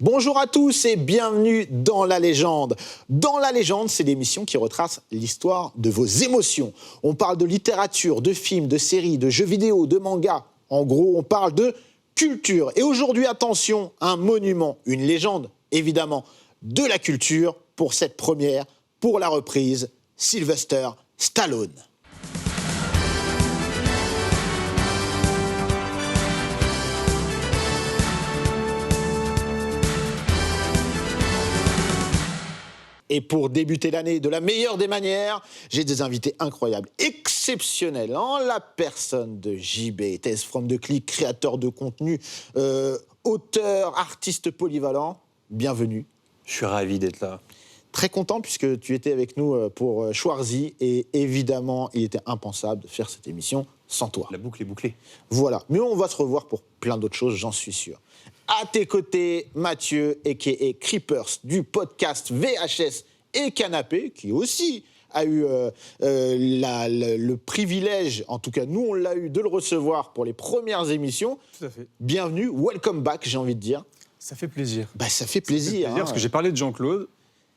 Bonjour à tous et bienvenue dans La Légende. Dans La Légende, c'est l'émission qui retrace l'histoire de vos émotions. On parle de littérature, de films, de séries, de jeux vidéo, de mangas. En gros, on parle de culture. Et aujourd'hui, attention, un monument, une légende, évidemment, de la culture pour cette première, pour la reprise, Sylvester Stallone. Et pour débuter l'année de la meilleure des manières, j'ai des invités incroyables, exceptionnels, en la personne de JB, Tess from the Click, créateur de contenu, auteur, artiste polyvalent. Bienvenue. Je suis ravi d'être là. Très content puisque tu étais avec nous pour Schwarzy et évidemment, il était impensable de faire cette émission sans toi. La boucle est bouclée. Voilà, mais on va se revoir pour plein d'autres choses, j'en suis sûr. À tes côtés, Mathieu, a.k.a. Creepers, du podcast VHS et Canapé, qui aussi a eu le privilège, en tout cas nous on l'a eu, de le recevoir pour les premières émissions. Tout à fait. Bienvenue, welcome back, j'ai envie de dire. Ça fait plaisir. Ça fait plaisir. Parce que j'ai parlé de Jean-Claude,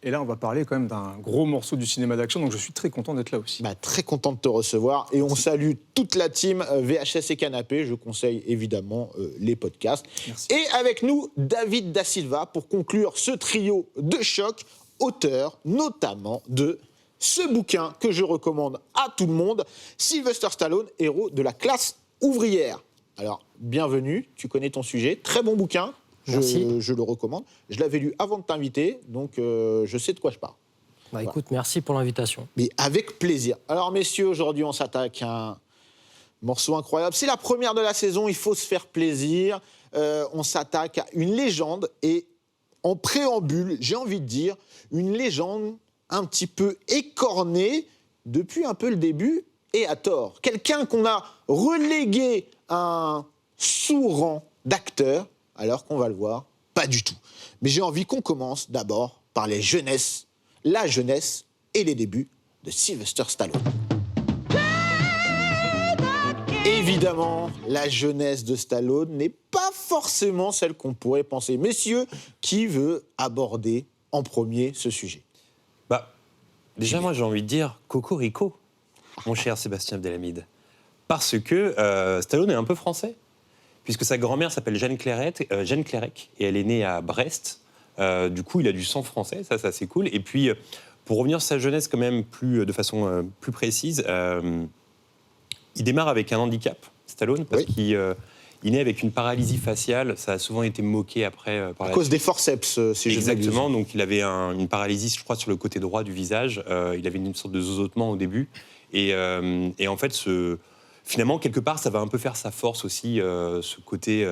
et là on va parler quand même d'un gros morceau du cinéma d'action, donc je suis très content d'être là aussi. Très content de te recevoir, et on salue toute la team VHS et Canapé, je conseille évidemment les podcasts. Merci. Et avec nous, David Da Silva, pour conclure ce trio de choc, auteur notamment de ce bouquin que je recommande à tout le monde, Sylvester Stallone, héros de la classe ouvrière. Alors, bienvenue, tu connais ton sujet, très bon bouquin, je le recommande. Je l'avais lu avant de t'inviter, donc je sais de quoi je parle. Écoute, merci pour l'invitation. Mais avec plaisir. Alors, messieurs, aujourd'hui, on s'attaque à un morceau incroyable. C'est la première de la saison, il faut se faire plaisir. On s'attaque à une légende et en préambule, j'ai envie de dire, une légende un petit peu écornée depuis un peu le début et à tort. Quelqu'un qu'on a relégué à un sous-rang d'acteur, alors qu'on va le voir, pas du tout. Mais j'ai envie qu'on commence d'abord par la jeunesse et les débuts de Sylvester Stallone. Évidemment, la jeunesse de Stallone n'est pas forcément celle qu'on pourrait penser. Messieurs, qui veut aborder en premier ce sujet ? Déjà, moi, j'ai envie de dire Cocorico, mon cher Sébastien Abdelhamid. Parce que Stallone est un peu français, puisque sa grand-mère s'appelle Jeanne Clérec, et elle est née à Brest. Du coup, il a du sang français, ça c'est cool. Et puis, pour revenir sur sa jeunesse quand même de façon plus précise, il démarre avec un handicap, Stallone, parce qu'il est né avec une paralysie faciale. Ça a souvent été moqué après. À cause des forceps, si je Exactement, donc il avait une paralysie, je crois, sur le côté droit du visage. Il avait une sorte de zozotement au début. Et en fait, finalement, quelque part, ça va un peu faire sa force aussi, ce côté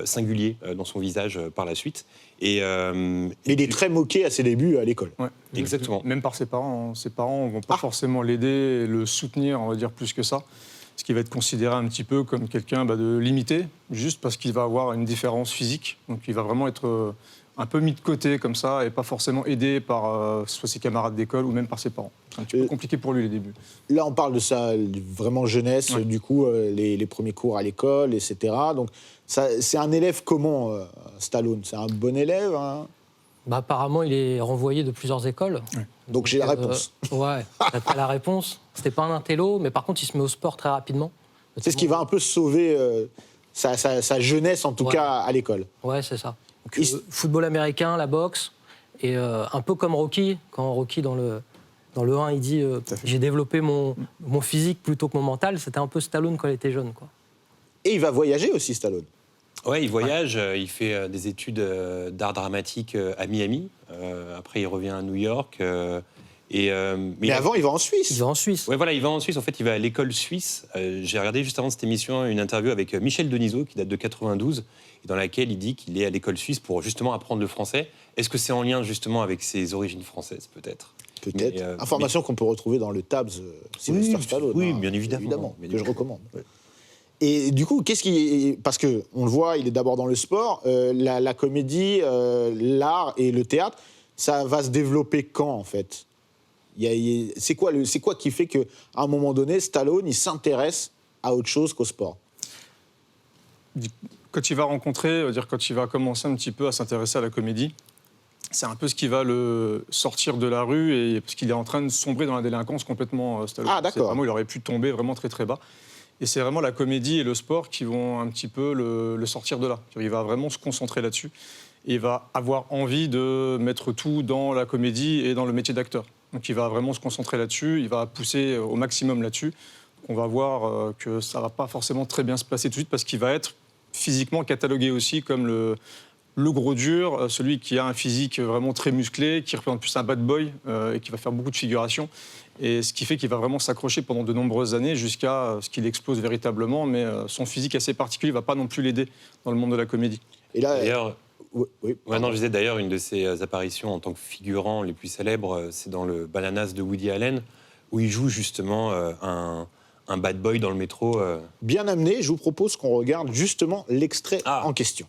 singulier dans son visage par la suite. Mais il est très moqué à ses débuts à l'école. Ouais. Exactement. Même par ses parents. Ses parents ne vont pas forcément l'aider et le soutenir, on va dire, plus que ça. Ce qui va être considéré un petit peu comme quelqu'un de limité, juste parce qu'il va avoir une différence physique. Donc il va vraiment être un peu mis de côté comme ça et pas forcément aidé par soit ses camarades d'école ou même par ses parents. C'est un petit peu compliqué pour lui les débuts. Là, on parle de ça vraiment jeunesse, du coup, les premiers cours à l'école, etc. Donc c'est un élève comment, Stallone ? C'est un bon élève, hein ? Apparemment, il est renvoyé de plusieurs écoles. Ouais. Donc j'ai la réponse. Ouais, t'as la réponse. C'était pas un intello, mais par contre, il se met au sport très rapidement. C'est ce qui va un peu sauver sa jeunesse, en tout cas, à l'école. Ouais, c'est ça. Donc, football américain, la boxe, et un peu comme Rocky, quand Rocky, dans le 1, il dit j'ai développé mon physique plutôt que mon mental. C'était un peu Stallone quand il était jeune, quoi. Et il va voyager aussi, Stallone. Ouais, il voyage, il fait des études d'art dramatique à Miami. Après, il revient à New York. Mais avant, il va en Suisse. Il va en Suisse. Ouais, voilà, il va en Suisse. En fait, il va à l'école suisse. J'ai regardé juste avant cette émission une interview avec Michel Denisot, qui date de 92, et dans laquelle il dit qu'il est à l'école suisse pour justement apprendre le français. Est-ce que c'est en lien justement avec ses origines françaises, peut-être ? Peut-être. Information qu'on peut retrouver dans le Tabs Sylvester Stallone. Oui, bien évidemment. Que je recommande. Ouais. Et du coup, parce qu'on le voit, il est d'abord dans le sport, la comédie, l'art et le théâtre, ça va se développer quand, en fait ? C'est quoi qui fait qu'à un moment donné, Stallone, il s'intéresse à autre chose qu'au sport ? quand il va rencontrer, quand il va commencer un petit peu à s'intéresser à la comédie, c'est un peu ce qui va le sortir de la rue, et parce qu'il est en train de sombrer dans la délinquance complètement. Stallone. Ah, d'accord. Vraiment, il aurait pu tomber vraiment très très bas. Et c'est vraiment la comédie et le sport qui vont un petit peu le sortir de là. Il va vraiment se concentrer là-dessus. Et il va avoir envie de mettre tout dans la comédie et dans le métier d'acteur. Donc il va vraiment se concentrer là-dessus, il va pousser au maximum là-dessus. On va voir que ça ne va pas forcément très bien se passer tout de suite, parce qu'il va être physiquement catalogué aussi comme le gros dur, celui qui a un physique vraiment très musclé, qui représente plus un bad boy et qui va faire beaucoup de figuration. Et ce qui fait qu'il va vraiment s'accrocher pendant de nombreuses années jusqu'à ce qu'il explose véritablement. Mais son physique assez particulier ne va pas non plus l'aider dans le monde de la comédie. Et là, D'ailleurs, oui, non, je disais d'ailleurs, une de ses apparitions en tant que figurant les plus célèbres, c'est dans le Bananas de Woody Allen, où il joue justement un bad boy dans le métro. bien amené, je vous propose qu'on regarde justement l'extrait en question.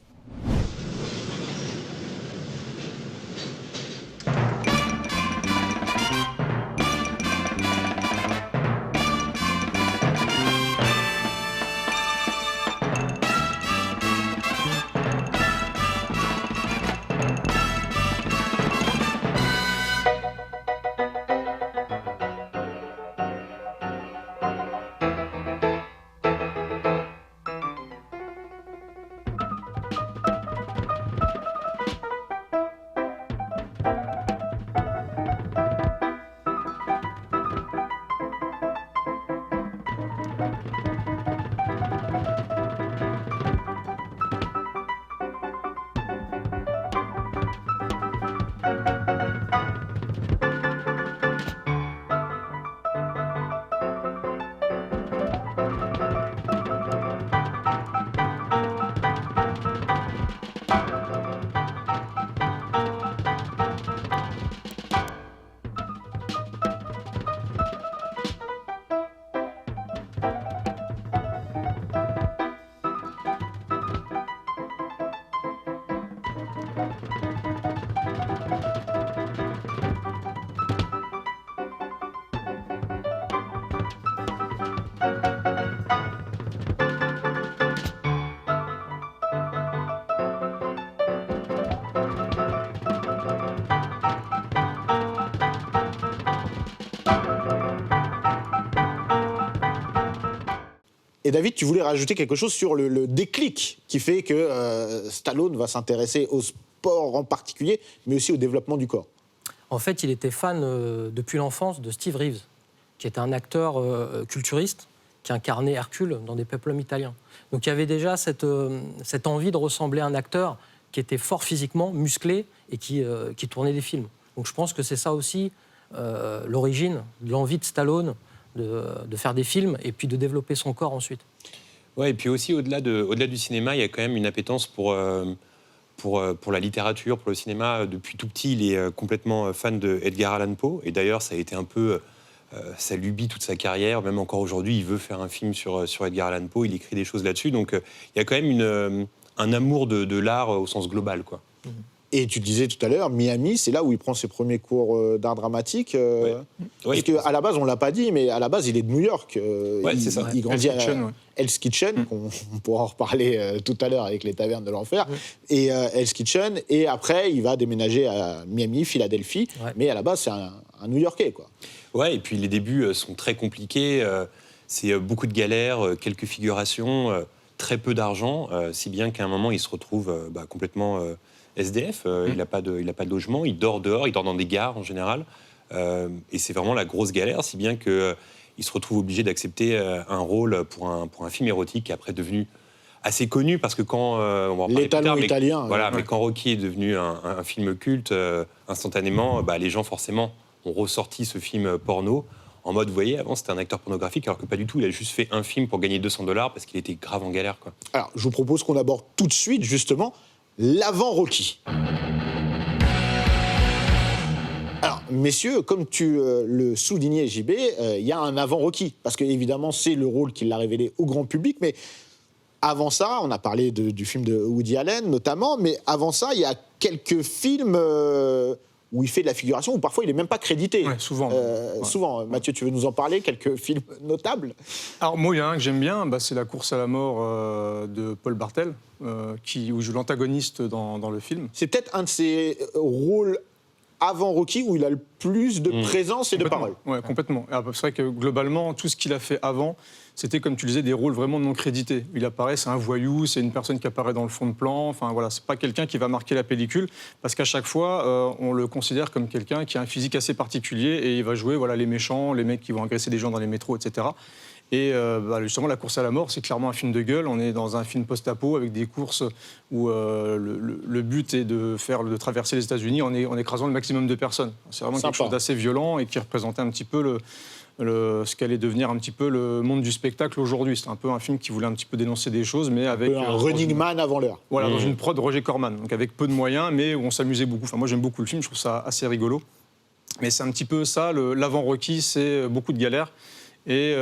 Et David, tu voulais rajouter quelque chose sur le déclic qui fait que Stallone va s'intéresser au sport en particulier, mais aussi au développement du corps. En fait, il était fan depuis l'enfance de Steve Reeves, qui était un acteur culturiste qui incarnait Hercule dans des peplums italiens. Donc il y avait déjà cette envie de ressembler à un acteur qui était fort physiquement, musclé et qui tournait des films. Donc je pense que c'est ça aussi l'origine de l'envie de Stallone de faire des films et puis de développer son corps ensuite. Ouais, et puis aussi, au-delà du cinéma, il y a quand même une appétence pour la littérature, pour le cinéma. Depuis tout petit, il est complètement fan de Edgar Allan Poe. Et d'ailleurs, ça a été un peu sa lubie toute sa carrière. Même encore aujourd'hui, il veut faire un film sur Edgar Allan Poe. Il écrit des choses là-dessus. Donc, il y a quand même un amour de l'art au sens global, quoi. Et tu disais tout à l'heure, Miami, c'est là où il prend ses premiers cours d'art dramatique. Parce qu'à la base, on ne l'a pas dit, mais à la base, il est de New York. C'est ça. Il grandit à Hell's Kitchen, on pourra en reparler tout à l'heure avec les tavernes de l'enfer. Et Hell's Kitchen, et après, il va déménager à Miami, Philadelphie. Mais à la base, c'est un New-Yorkais, quoi. Ouais, et puis les débuts sont très compliqués. C'est beaucoup de galères, quelques figurations, très peu d'argent, si bien qu'à un moment, il se retrouve complètement SDF. Il n'a pas de logement, il dort dehors, il dort dans des gares en général. Et c'est vraiment la grosse galère, si bien qu'il se retrouve obligé d'accepter un rôle pour un film érotique qui est après devenu assez connu, parce que quand... on va en parler L'étalon plus tard, italien. Mais quand Rocky est devenu un film culte, instantanément, les gens forcément ont ressorti ce film porno en mode, vous voyez, avant c'était un acteur pornographique, alors que pas du tout, il a juste fait un film pour gagner $200 parce qu'il était grave en galère, quoi. Alors, je vous propose qu'on aborde tout de suite, justement, l'avant Rocky. Alors, messieurs, comme tu le soulignais, JB, il y a un avant Rocky, parce que évidemment, c'est le rôle qui l'a révélé au grand public, mais avant ça, on a parlé du film de Woody Allen, notamment, mais avant ça, il y a quelques films où il fait de la figuration, où parfois il n'est même pas crédité. Ouais, souvent. Souvent. Mathieu, tu veux nous en parler? Quelques films notables? Alors moi, il y a un que j'aime bien, c'est La course à la mort de Paul Bartel, où il joue l'antagoniste dans le film. C'est peut-être un de ses rôles avant Rocky où il a le plus de présence et de parole. Oui, complètement. C'est vrai que globalement, tout ce qu'il a fait avant, c'était, comme tu disais, des rôles vraiment non crédités. Il apparaît, c'est un voyou, c'est une personne qui apparaît dans le fond de plan. Enfin voilà, c'est pas quelqu'un qui va marquer la pellicule, parce qu'à chaque fois, on le considère comme quelqu'un qui a un physique assez particulier et il va jouer les méchants, les mecs qui vont agresser des gens dans les métros, etc. Et justement, La course à la mort, c'est clairement un film de gueule. On est dans un film post-apo avec des courses où le but est de traverser les États-Unis en écrasant le maximum de personnes. C'est vraiment quelque chose d'assez violent et qui représentait un petit peu ce qu'allait devenir un petit peu le monde du spectacle aujourd'hui. C'est un peu un film qui voulait un petit peu dénoncer des choses, mais avec un Running Man avant l'heure. Voilà, dans une prod Roger Corman, donc avec peu de moyens, mais où on s'amusait beaucoup. Enfin, moi, j'aime beaucoup le film, je trouve ça assez rigolo. Mais c'est un petit peu ça, l'avant Rocky, c'est beaucoup de galères. Et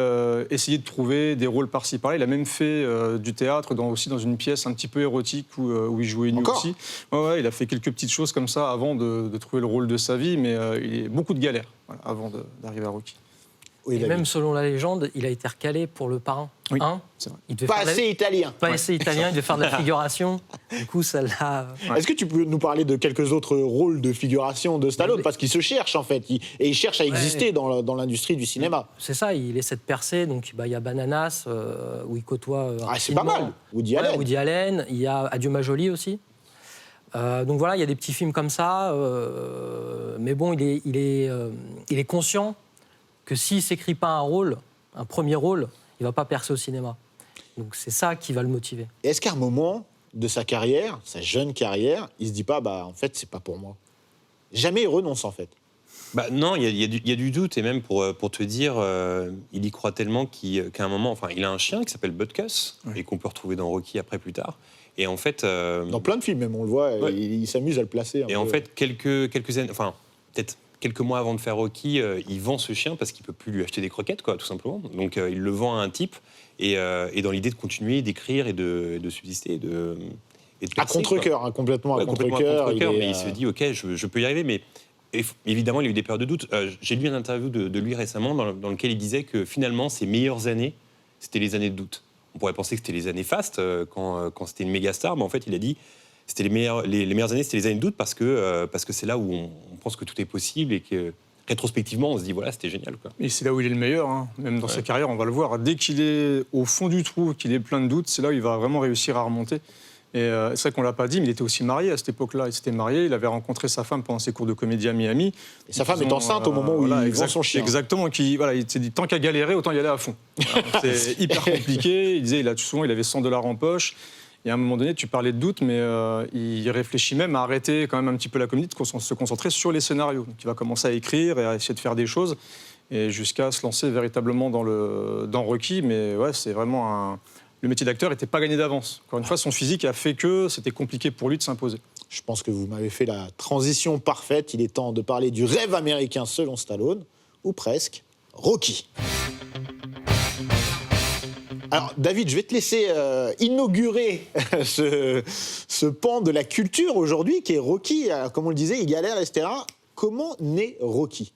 essayer de trouver des rôles par-ci par-là. Il a même fait du théâtre aussi dans une pièce un petit peu érotique où il jouait nu aussi. Ouais, il a fait quelques petites choses comme ça avant de trouver le rôle de sa vie, mais il a beaucoup de galères avant d'arriver à Rocky. Oui, et même selon la légende, il a été recalé pour Le Parrain 1. C'est vrai. Il devait pas assez italien. Pas assez italien, il devait faire de la figuration. Du coup, ça l'a... Est-ce que tu peux nous parler de quelques autres rôles de figuration de Stallone? Parce qu'il se cherche, en fait. Il cherche à exister dans l'industrie du cinéma. C'est ça, il essaie de percer. Donc, il y a Bananas, où il côtoie... c'est pas mal. Woody Allen. Woody Allen. Il y a Adieu ma jolie aussi. Donc voilà, il y a des petits films comme ça. Mais bon, il est conscient que s'il ne s'écrit pas un premier rôle, il ne va pas percer au cinéma. Donc c'est ça qui va le motiver. Et est-ce qu'à un moment de sa carrière, sa jeune carrière, il ne se dit pas, en fait, c'est pas pour moi? Jamais il renonce, en fait. Non, il y a du doute, et même pour te dire, il y croit tellement qu'à un moment, il a un chien qui s'appelle Butkus, et qu'on peut retrouver dans Rocky après plus tard. Et en fait... dans plein de films, même, on le voit, il s'amuse à le placer. En fait, quelques années, peut-être quelques mois avant de faire Rocky, il vend ce chien parce qu'il ne peut plus lui acheter des croquettes, tout simplement. Donc il le vend à un type, et dans l'idée de continuer d'écrire et de subsister, et de à contre-cœur, complètement à contre-cœur. Mais il se dit, OK, je peux y arriver, mais évidemment, il a eu des périodes de doute. J'ai lu une interview de lui récemment dans lequel il disait que finalement, ses meilleures années, c'était les années de doute. On pourrait penser que c'était les années fastes, quand c'était une méga star, mais en fait, il a dit c'était les meilleures années, c'était les années de doute parce que c'est là où on pense que tout est possible et que rétrospectivement, on se dit voilà, c'était génial, quoi. Et c'est là où il est le meilleur, même dans sa carrière, on va le voir. Dès qu'il est au fond du trou, qu'il est plein de doutes, c'est là où il va vraiment réussir à remonter. Et c'est vrai qu'on l'a pas dit, mais il était aussi marié à cette époque-là. Il s'était marié, il avait rencontré sa femme pendant ses cours de comédie à Miami. Et sa femme est enceinte au moment où il vend son chien. Exactement, il s'est dit tant qu'à galérer, autant y aller à fond. C'est hyper compliqué. Il disait, souvent, il avait $100 en poche. Et à un moment donné, tu parlais de doute, mais il réfléchit même à arrêter quand même un petit peu la comédie, de se concentrer sur les scénarios. Donc il va commencer à écrire et à essayer de faire des choses, et jusqu'à se lancer véritablement dans Rocky. Mais ouais, c'est vraiment le métier d'acteur n'était pas gagné d'avance. Encore une fois, son physique a fait que c'était compliqué pour lui de s'imposer. Je pense que vous m'avez fait la transition parfaite. Il est temps de parler du rêve américain selon Stallone, ou presque, Rocky. Alors, David, je vais te laisser inaugurer ce pan de la culture aujourd'hui, qui est Rocky. Alors, comme on le disait, il galère, etc. Comment naît Rocky?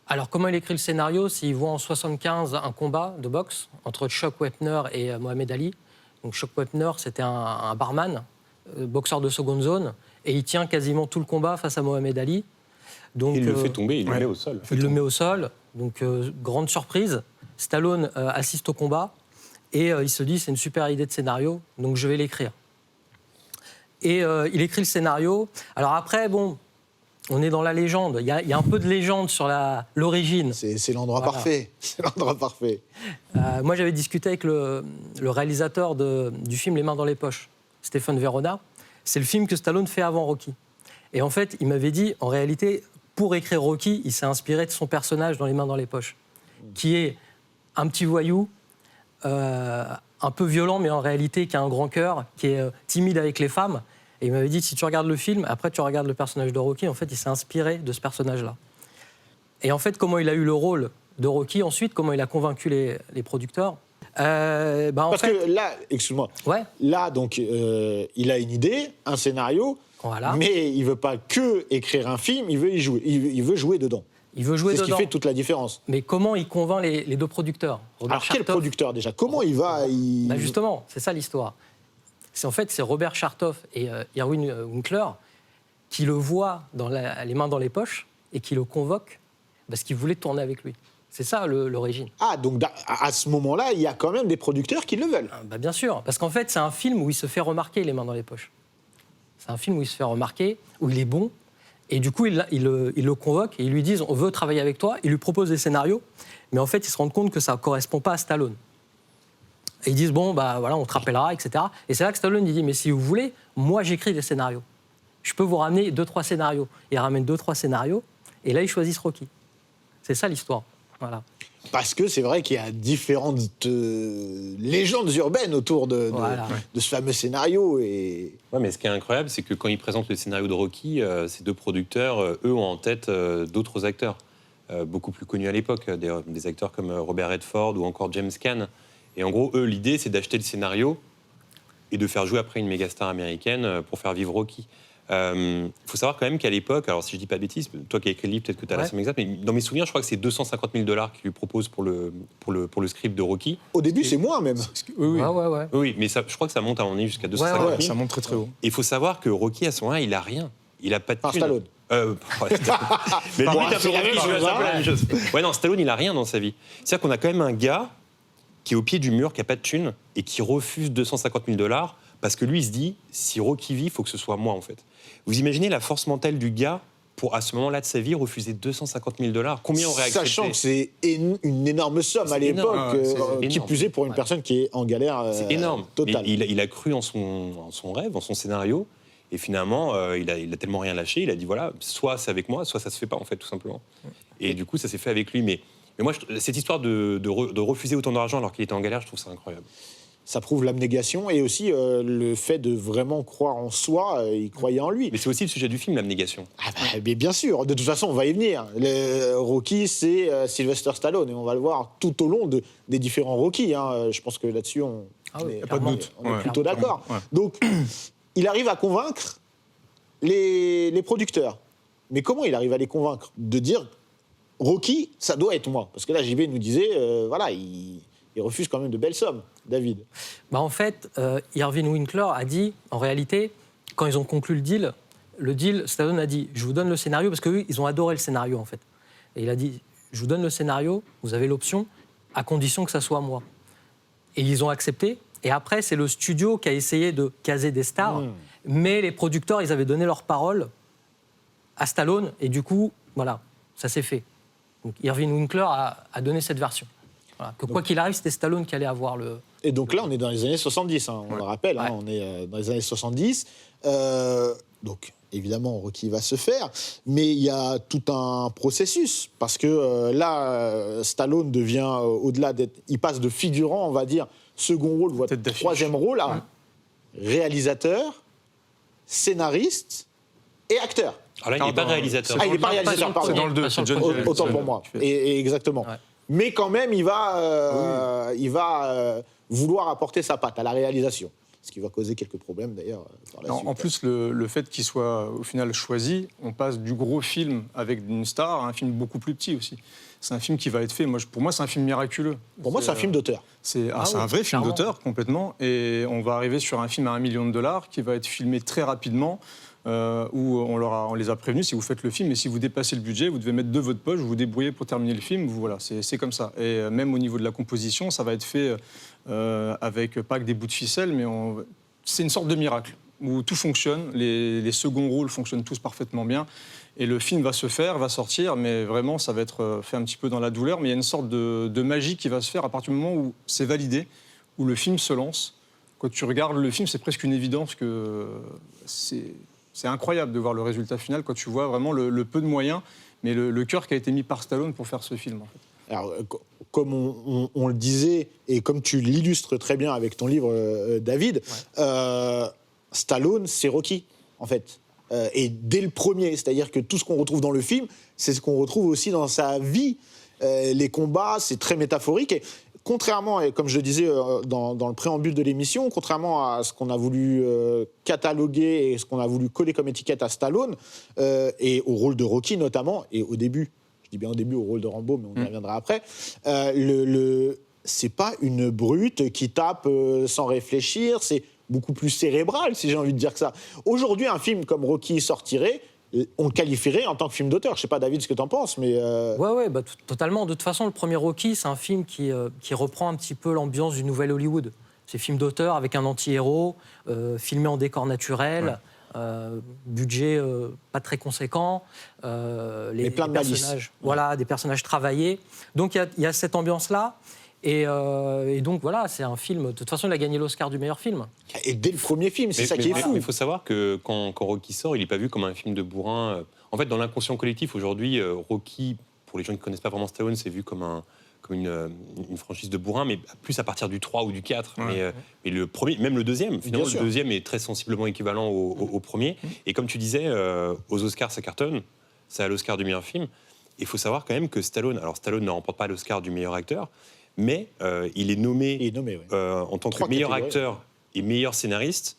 Alors, comment il écrit le scénario? S'il voit en 75 un combat de boxe entre Chuck Wepner et Mohamed Ali. Donc, Chuck Wepner, c'était un barman, boxeur de seconde zone, et il tient quasiment tout le combat face à Mohamed Ali. Donc, il le fait tomber, il le met au sol. Il le met au sol. Donc, grande surprise. Stallone assiste au combat et il se dit c'est une super idée de scénario, donc je vais l'écrire. Et il écrit le scénario. Alors après, bon, on est dans la légende. Il y a un peu de légende sur l'origine. C'est l'endroit parfait. C'est l'endroit parfait. Moi, j'avais discuté avec le réalisateur du film Les mains dans les poches, Stéphane Verona. C'est le film que Stallone fait avant Rocky. Et en fait, il m'avait dit, en réalité, pour écrire Rocky, il s'est inspiré de son personnage dans Les mains dans les poches, qui est un petit voyou, un peu violent, mais en réalité qui a un grand cœur, qui est timide avec les femmes. Et il m'avait dit, si tu regardes le film, après tu regardes le personnage de Rocky, en fait, il s'est inspiré de ce personnage-là. Et en fait, comment il a eu le rôle de Rocky ensuite, comment il a convaincu les producteurs. Parce que là, excuse-moi, ouais. Là, donc, il a une idée, un scénario. Voilà. Mais il veut pas que écrire un film, il veut y jouer. Il veut jouer dedans. Il veut jouer C'est ce dedans. qui fait toute la différence. Mais comment il convainc les deux producteurs, Robert Alors quel Chartoff. producteur déjà? Comment il va Bah justement, c'est ça l'histoire. C'est Robert Chartoff et Irwin Winkler qui le voient les mains dans les poches et qui le convoquent parce qu'ils voulaient tourner avec lui. C'est ça l'origine. Ah, donc à ce moment-là, il y a quand même des producteurs qui le veulent. Bah bien sûr, parce qu'en fait, c'est un film où il se fait remarquer les mains dans les poches. C'est un film où il se fait remarquer, où il est bon. Et du coup, il le convoque et ils lui disent « on veut travailler avec toi ». Ils lui proposent des scénarios, mais en fait, ils se rendent compte que ça ne correspond pas à Stallone. Et ils disent « bon, bah voilà, on te rappellera, etc. » Et c'est là que Stallone il dit « mais si vous voulez, moi j'écris des scénarios. Je peux vous ramener 2-3 scénarios. » Il ramène 2-3 scénarios, et là, ils choisissent Rocky. C'est ça l'histoire. Voilà. Parce que c'est vrai qu'il y a différentes légendes urbaines autour de ce fameux scénario. Et... Ouais, mais ce qui est incroyable, c'est que quand ils présentent le scénario de Rocky, ces deux producteurs, eux, ont en tête d'autres acteurs, beaucoup plus connus à l'époque, des acteurs comme Robert Redford ou encore James Caan. Et en gros, eux, l'idée, c'est d'acheter le scénario et de faire jouer après une méga-star américaine pour faire vivre Rocky. Il faut savoir quand même qu'à l'époque, alors si je dis pas de bêtises, toi qui as écrit le livre, peut-être que tu as la somme exacte, mais dans mes souvenirs, je crois que c'est $250 000 qu'ils lui proposent pour le script de Rocky. Au début, c'est moins même. Oui, Oui, mais ça, je crois que ça monte à mon avis jusqu'à 250 000. ouais, ça monte très très haut. Et il faut savoir que Rocky, à ce moment-là, il a rien. Il a pas de Enfin, thune. Stallone. Mais Bon, lui, c'est la même chose, hein. Ouais, non, Stallone, il a rien dans sa vie. C'est-à-dire qu'on a quand même un gars qui est au pied du mur, qui a pas de thune et qui refuse $250 000 parce que lui, il se dit, si Rocky vit, il faut que ce soit moi, en fait. Vous imaginez la force mentale du gars pour, à ce moment-là de sa vie, refuser $250 000 ? Combien aurait accepté ? Sachant que c'est une énorme somme à l'époque, qui plus est pour une personne qui est en galère c'est énorme. totale. Mais il a cru en son rêve, en son scénario, et finalement, il a tellement rien lâché, il a dit, voilà, soit c'est avec moi, soit ça se fait pas, en fait, tout simplement. Et du coup, ça s'est fait avec lui. Mais moi, cette histoire de refuser autant d'argent alors qu'il était en galère, je trouve ça incroyable. Ça prouve l'abnégation et aussi le fait de vraiment croire en soi. Il croyait en lui. Mais c'est aussi le sujet du film, l'abnégation. Ah bah, mais bien sûr, de toute façon, on va y venir. Rocky, c'est Sylvester Stallone, et on va le voir tout au long des différents Rocky. Hein. Je pense que là-dessus, on est plutôt d'accord. Ouais. Donc, il arrive à convaincre les producteurs. Mais comment il arrive à les convaincre de dire Rocky, ça doit être moi? Parce que là, JB nous disait, voilà, il refuse quand même de belles sommes, David. Bah en fait, Irwin Winkler a dit, en réalité, quand ils ont conclu le deal, Stallone a dit, je vous donne le scénario, parce qu'eux, ils ont adoré le scénario, en fait. Et il a dit, je vous donne le scénario, vous avez l'option, à condition que ça soit moi. Et ils ont accepté. Et après, c'est le studio qui a essayé de caser des stars, mais les producteurs, ils avaient donné leur parole à Stallone, et du coup, voilà, ça s'est fait. Donc Irwin Winkler a donné cette version. Voilà, que quoi qu'il arrive, c'était Stallone qui allait avoir le... Et donc là, on est dans les années 70, hein, on le rappelle, hein, on est dans les années 70. Donc, évidemment, Rocky va se faire, mais il y a tout un processus, parce que là, Stallone devient, au-delà d'être... Il passe de figurant, on va dire, second rôle, voire troisième rôle, à réalisateur, scénariste et acteur. Alors là, il n'est pas réalisateur. Ah, il n'est pas réalisateur, pardon. C'est dans le 2, c'est John Cleese. Autant pour moi. Et exactement. Ouais. Mais quand même, il va vouloir apporter sa patte à la réalisation. Ce qui va causer quelques problèmes, d'ailleurs, par la suite. En plus, le fait qu'il soit, au final, choisi, on passe du gros film avec une star à un film beaucoup plus petit aussi. C'est un film qui va être fait. Pour moi, c'est un film miraculeux. Pour moi, c'est un film d'auteur. C'est un vrai film d'auteur, complètement. Et on va arriver sur un film à $1 million qui va être filmé très rapidement. Où on les a prévenus, si vous faites le film, et si vous dépassez le budget, vous devez mettre de votre poche, vous vous débrouillez pour terminer le film. Voilà, c'est comme ça. Et même au niveau de la composition, ça va être fait avec pas que des bouts de ficelle, mais c'est une sorte de miracle où tout fonctionne. Les seconds rôles fonctionnent tous parfaitement bien. Et le film va se faire, va sortir, mais vraiment, ça va être fait un petit peu dans la douleur. Mais il y a une sorte de magie qui va se faire à partir du moment où c'est validé, où le film se lance. Quand tu regardes le film, c'est presque une évidence que c'est incroyable de voir le résultat final quand tu vois vraiment le peu de moyens, mais le cœur qui a été mis par Stallone pour faire ce film. En fait. Alors, comme on le disait, et comme tu l'illustres très bien avec ton livre, David, Stallone, c'est Rocky, en fait. Et dès le premier, c'est-à-dire que tout ce qu'on retrouve dans le film, c'est ce qu'on retrouve aussi dans sa vie. Les combats, c'est très métaphorique. Et contrairement, et comme je le disais dans le préambule de l'émission, contrairement à ce qu'on a voulu cataloguer et ce qu'on a voulu coller comme étiquette à Stallone, et au rôle de Rocky notamment, et au début, je dis bien au début au rôle de Rambo, mais on y reviendra après, c'est pas une brute qui tape sans réfléchir, c'est beaucoup plus cérébral, si j'ai envie de dire que ça. Aujourd'hui, un film comme Rocky sortirait, on le qualifierait en tant que film d'auteur. Je sais pas, David, ce que tu en penses, mais... Ouais, totalement. De toute façon, le premier Rocky, c'est un film qui reprend un petit peu l'ambiance du nouvel Hollywood. C'est film d'auteur avec un anti-héros, filmé en décor naturel, budget pas très conséquent, mais plein de personnages, voilà, des personnages travaillés. Donc il y a cette ambiance-là. Et donc voilà, c'est un film. De toute façon, il a gagné l'Oscar du meilleur film. Et dès le premier film, c'est ça qui est fou. Il faut savoir que quand Rocky sort, il n'est pas vu comme un film de bourrin. En fait, dans l'inconscient collectif, aujourd'hui, Rocky, pour les gens qui ne connaissent pas vraiment Stallone, c'est vu comme une franchise de bourrin, mais plus à partir du 3 ou du 4. Mais le premier, même le deuxième, finalement, le deuxième est très sensiblement équivalent au premier. Et comme tu disais, aux Oscars, ça cartonne. C'est à l'Oscar du meilleur film. Il faut savoir quand même que Stallone ne remporte pas l'Oscar du meilleur acteur, mais il est nommé, en tant que meilleur acteur et meilleur scénariste.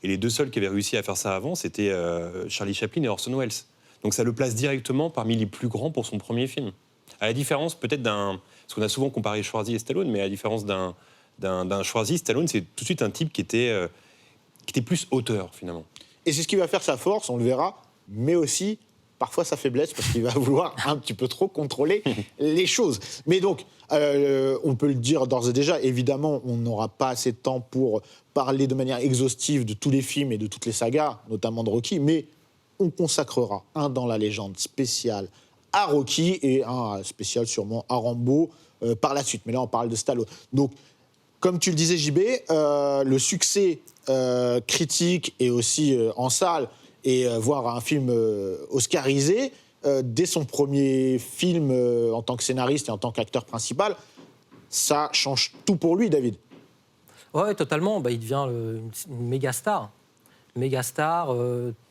Et les deux seuls qui avaient réussi à faire ça avant, c'était Charlie Chaplin et Orson Welles. Donc ça le place directement parmi les plus grands pour son premier film. À la différence peut-être parce qu'on a souvent comparé Schwarzy et Stallone, mais à la différence d'un Schwarzy, Stallone, c'est tout de suite un type qui était plus auteur, finalement. Et c'est ce qui va faire sa force, on le verra, mais aussi parfois sa faiblesse, parce qu'il va vouloir un petit peu trop contrôler les choses. Mais donc, on peut le dire d'ores et déjà, évidemment, on n'aura pas assez de temps pour parler de manière exhaustive de tous les films et de toutes les sagas, notamment de Rocky, mais on consacrera un dans la légende spécial à Rocky et un spécial sûrement à Rambo par la suite. Mais là, on parle de Stallone. Donc, comme tu le disais, JB, le succès critique et aussi en salle, et voir un film oscarisé, dès son premier film en tant que scénariste et en tant qu'acteur principal, ça change tout pour lui, David. Ouais, totalement. Il devient une méga star. Méga star,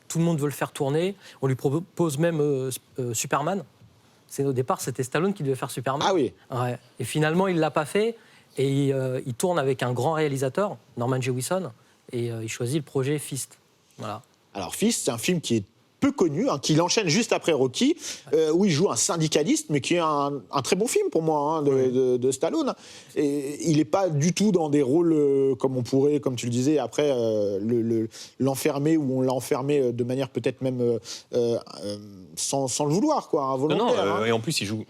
tout le monde veut le faire tourner. On lui propose même Superman. Au départ, c'était Stallone qui devait faire Superman. Ah oui. Ouais. Et finalement, il ne l'a pas fait. Et il tourne avec un grand réalisateur, Norman Jewison, et il choisit le projet Fist. Voilà. Alors Fist, c'est un film qui est peu connu, qu'il enchaîne juste après Rocky, où il joue un syndicaliste, mais qui est un très bon film pour moi, de Stallone. Et il n'est pas du tout dans des rôles comme on pourrait, comme tu le disais, après l'enfermer, ou on l'a enfermé de manière peut-être même sans le vouloir, quoi, involontaire. Non, et en plus, il joue...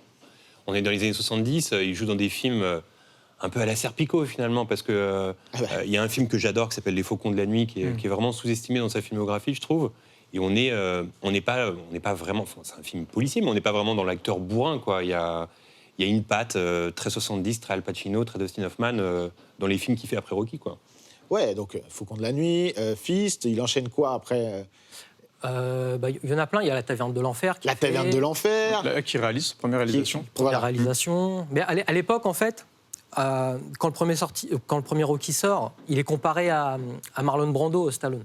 On est dans les années 70, il joue dans des films... un peu à la Serpico, finalement, parce que y a un film que j'adore qui s'appelle Les Faucons de la Nuit, qui est vraiment sous-estimé dans sa filmographie, je trouve. Et on n'est pas vraiment... Enfin, c'est un film policier, mais on n'est pas vraiment dans l'acteur bourrin, quoi. Il y a une patte très 70, très Al Pacino, très Dustin Hoffman dans les films qu'il fait après Rocky, quoi. Ouais, donc Faucons de la Nuit, Fist, il enchaîne quoi après il y en a plein. Il y a La Taverne de l'Enfer. La Taverne de l'Enfer. Qui réalise, première réalisation. Première réalisation. Mais à l'époque, en fait... quand le premier Rocky sort, il est comparé à Marlon Brando, Stallone.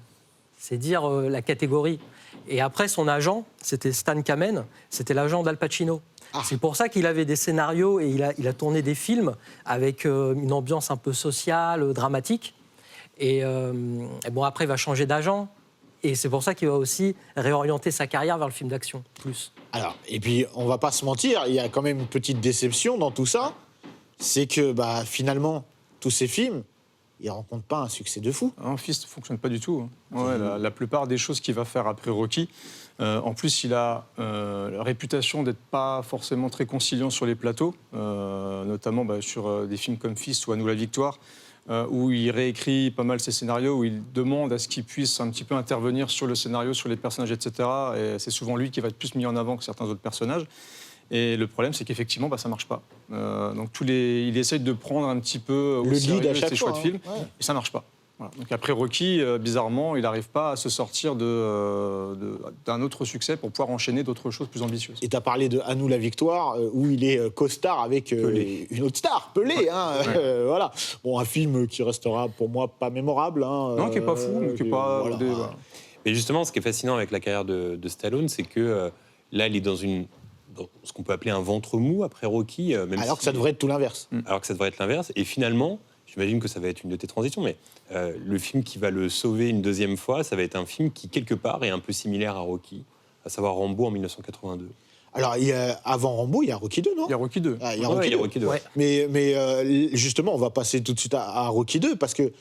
C'est dire la catégorie. Et après, son agent, c'était Stan Kamen, c'était l'agent d'Al Pacino. C'est pour ça qu'il avait des scénarios et il a tourné des films avec une ambiance un peu sociale, dramatique. Et bon, après, il va changer d'agent. Et c'est pour ça qu'il va aussi réorienter sa carrière vers le film d'action, plus. Alors, et puis, on va pas se mentir, il y a quand même une petite déception dans tout ça. C'est que finalement, tous ces films, ils ne rencontrent pas un succès de fou. Un Fist ne fonctionne pas du tout. Ouais, la plupart des choses qu'il va faire après Rocky, en plus, il a la réputation d'être pas forcément très conciliant sur les plateaux, notamment sur des films comme Fist ou À nous la victoire, où il réécrit pas mal ses scénarios, où il demande à ce qu'il puisse un petit peu intervenir sur le scénario, sur les personnages, etc. Et c'est souvent lui qui va être plus mis en avant que certains autres personnages. Et le problème, c'est qu'effectivement, ça ne marche pas. Donc il essaye de prendre un petit peu le lead à chaque ses choix de films, et ça ne marche pas. Voilà. Donc après Rocky, bizarrement, il n'arrive pas à se sortir d'un autre succès pour pouvoir enchaîner d'autres choses plus ambitieuses. Et tu as parlé de À nous la victoire, où il est co-star avec une autre star, Pelé. Voilà. Bon, un film qui restera pour moi pas mémorable. Non, qui n'est pas fou, mais qui n'est pas... Mais justement, ce qui est fascinant avec la carrière de Stallone, c'est que là, il est dans dans ce qu'on peut appeler un ventre mou après Rocky. Alors que ça devrait être tout l'inverse. Alors que ça devrait être l'inverse. Et finalement, j'imagine que ça va être une de tes transitions, mais le film qui va le sauver une deuxième fois, ça va être un film qui, quelque part, est un peu similaire à Rocky, à savoir Rambo en 1982. Alors, avant Rambo, il y a Rocky 2, non? Il y a Rocky 2. Ah, il y a Ouais, Rocky il y a 2. Rocky 2. Ouais. Mais justement, on va passer tout de suite à Rocky 2 parce que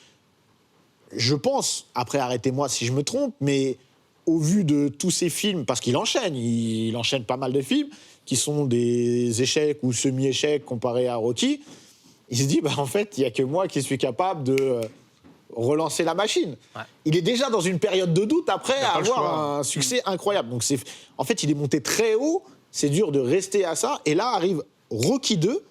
je pense, après arrêtez-moi si je me trompe, mais au vu de tous ces films, parce qu'il enchaîne pas mal de films qui sont des échecs ou semi-échecs comparés à Rocky, il se dit, bah, en fait, il n'y a que moi qui suis capable de relancer la machine. Ouais. Il est déjà dans une période de doute après pas le choix. avoir un succès incroyable. Donc en fait, il est monté très haut, c'est dur de rester à ça, et là arrive Rocky 2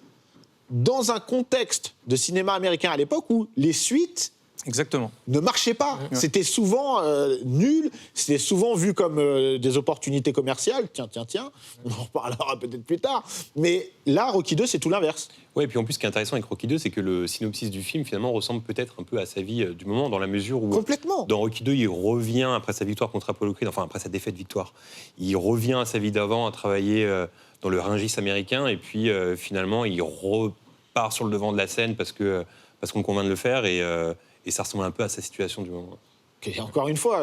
dans un contexte de cinéma américain à l'époque où les suites Exactement. ne marchaient pas. C'était souvent nul, c'était souvent vu comme des opportunités commerciales. Tiens, on en reparlera peut-être plus tard. Mais là, Rocky 2, c'est tout l'inverse. Ouais, et puis en plus, ce qui est intéressant avec Rocky 2, c'est que le synopsis du film, finalement, ressemble peut-être un peu à sa vie du moment, dans la mesure où... Complètement. Dans Rocky 2, il revient, après sa victoire contre Apollo Creed, enfin, après sa défaite-victoire, il revient à sa vie d'avant, à travailler dans le Rungis américain, et puis finalement, il repart sur le devant de la scène parce qu'on convainc de le faire, et ça ressemble un peu à sa situation du moment. Et encore une fois,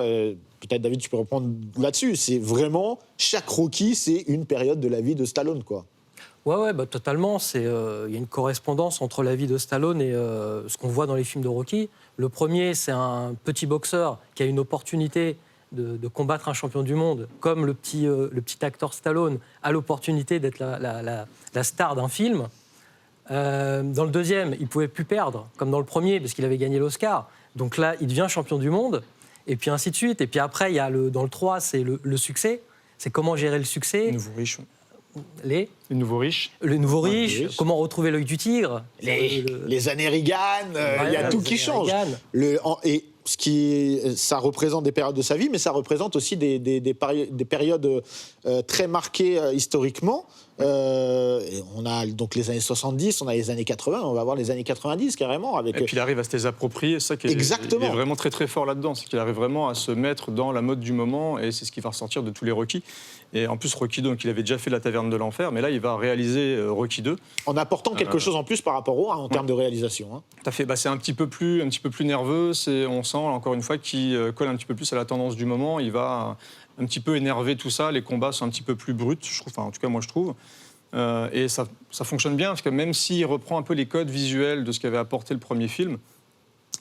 peut-être David, tu peux reprendre là-dessus. C'est vraiment, chaque Rocky, c'est une période de la vie de Stallone, quoi. Ouais, bah, totalement. Il y a une correspondance entre la vie de Stallone et ce qu'on voit dans les films de Rocky. Le premier, c'est un petit boxeur qui a une opportunité de combattre un champion du monde, comme le petit acteur Stallone a l'opportunité d'être la star d'un film. Dans le deuxième, il ne pouvait plus perdre, comme dans le premier, parce qu'il avait gagné l'Oscar. Donc là, il devient champion du monde, et puis ainsi de suite. Et puis après, il y a dans le 3, c'est le succès. C'est comment gérer le succès. Les nouveaux riches. Les nouveaux riches. Le nouveau Ouais, riche, les riches. comment retrouver l'œil du tigre. Les années Reagan, il y a tout qui change. Et ça représente des périodes de sa vie, mais ça représente aussi des périodes très marquées historiquement. Et on a donc les années 70, on a les années 80, on va voir les années 90 carrément. Et puis il arrive à se les approprier, c'est ça qui est, Exactement. il est vraiment très très fort là-dedans, c'est qu'il arrive vraiment à se mettre dans la mode du moment, et c'est ce qui va ressortir de tous les Rocky. Et en plus, Rocky 2, donc il avait déjà fait La Taverne de l'Enfer, mais là il va réaliser Rocky 2. En apportant quelque chose en plus par rapport au 1 en termes de réalisation. Hein. Tout à fait. C'est un petit peu plus nerveux. On sent encore une fois qu'il colle un petit peu plus à la tendance du moment. Il va un petit peu énerver tout ça. Les combats sont un petit peu plus bruts, je trouve. Enfin, en tout cas, moi, je trouve. Et ça fonctionne bien parce que même s'il reprend un peu les codes visuels de ce qu'avait apporté le premier film,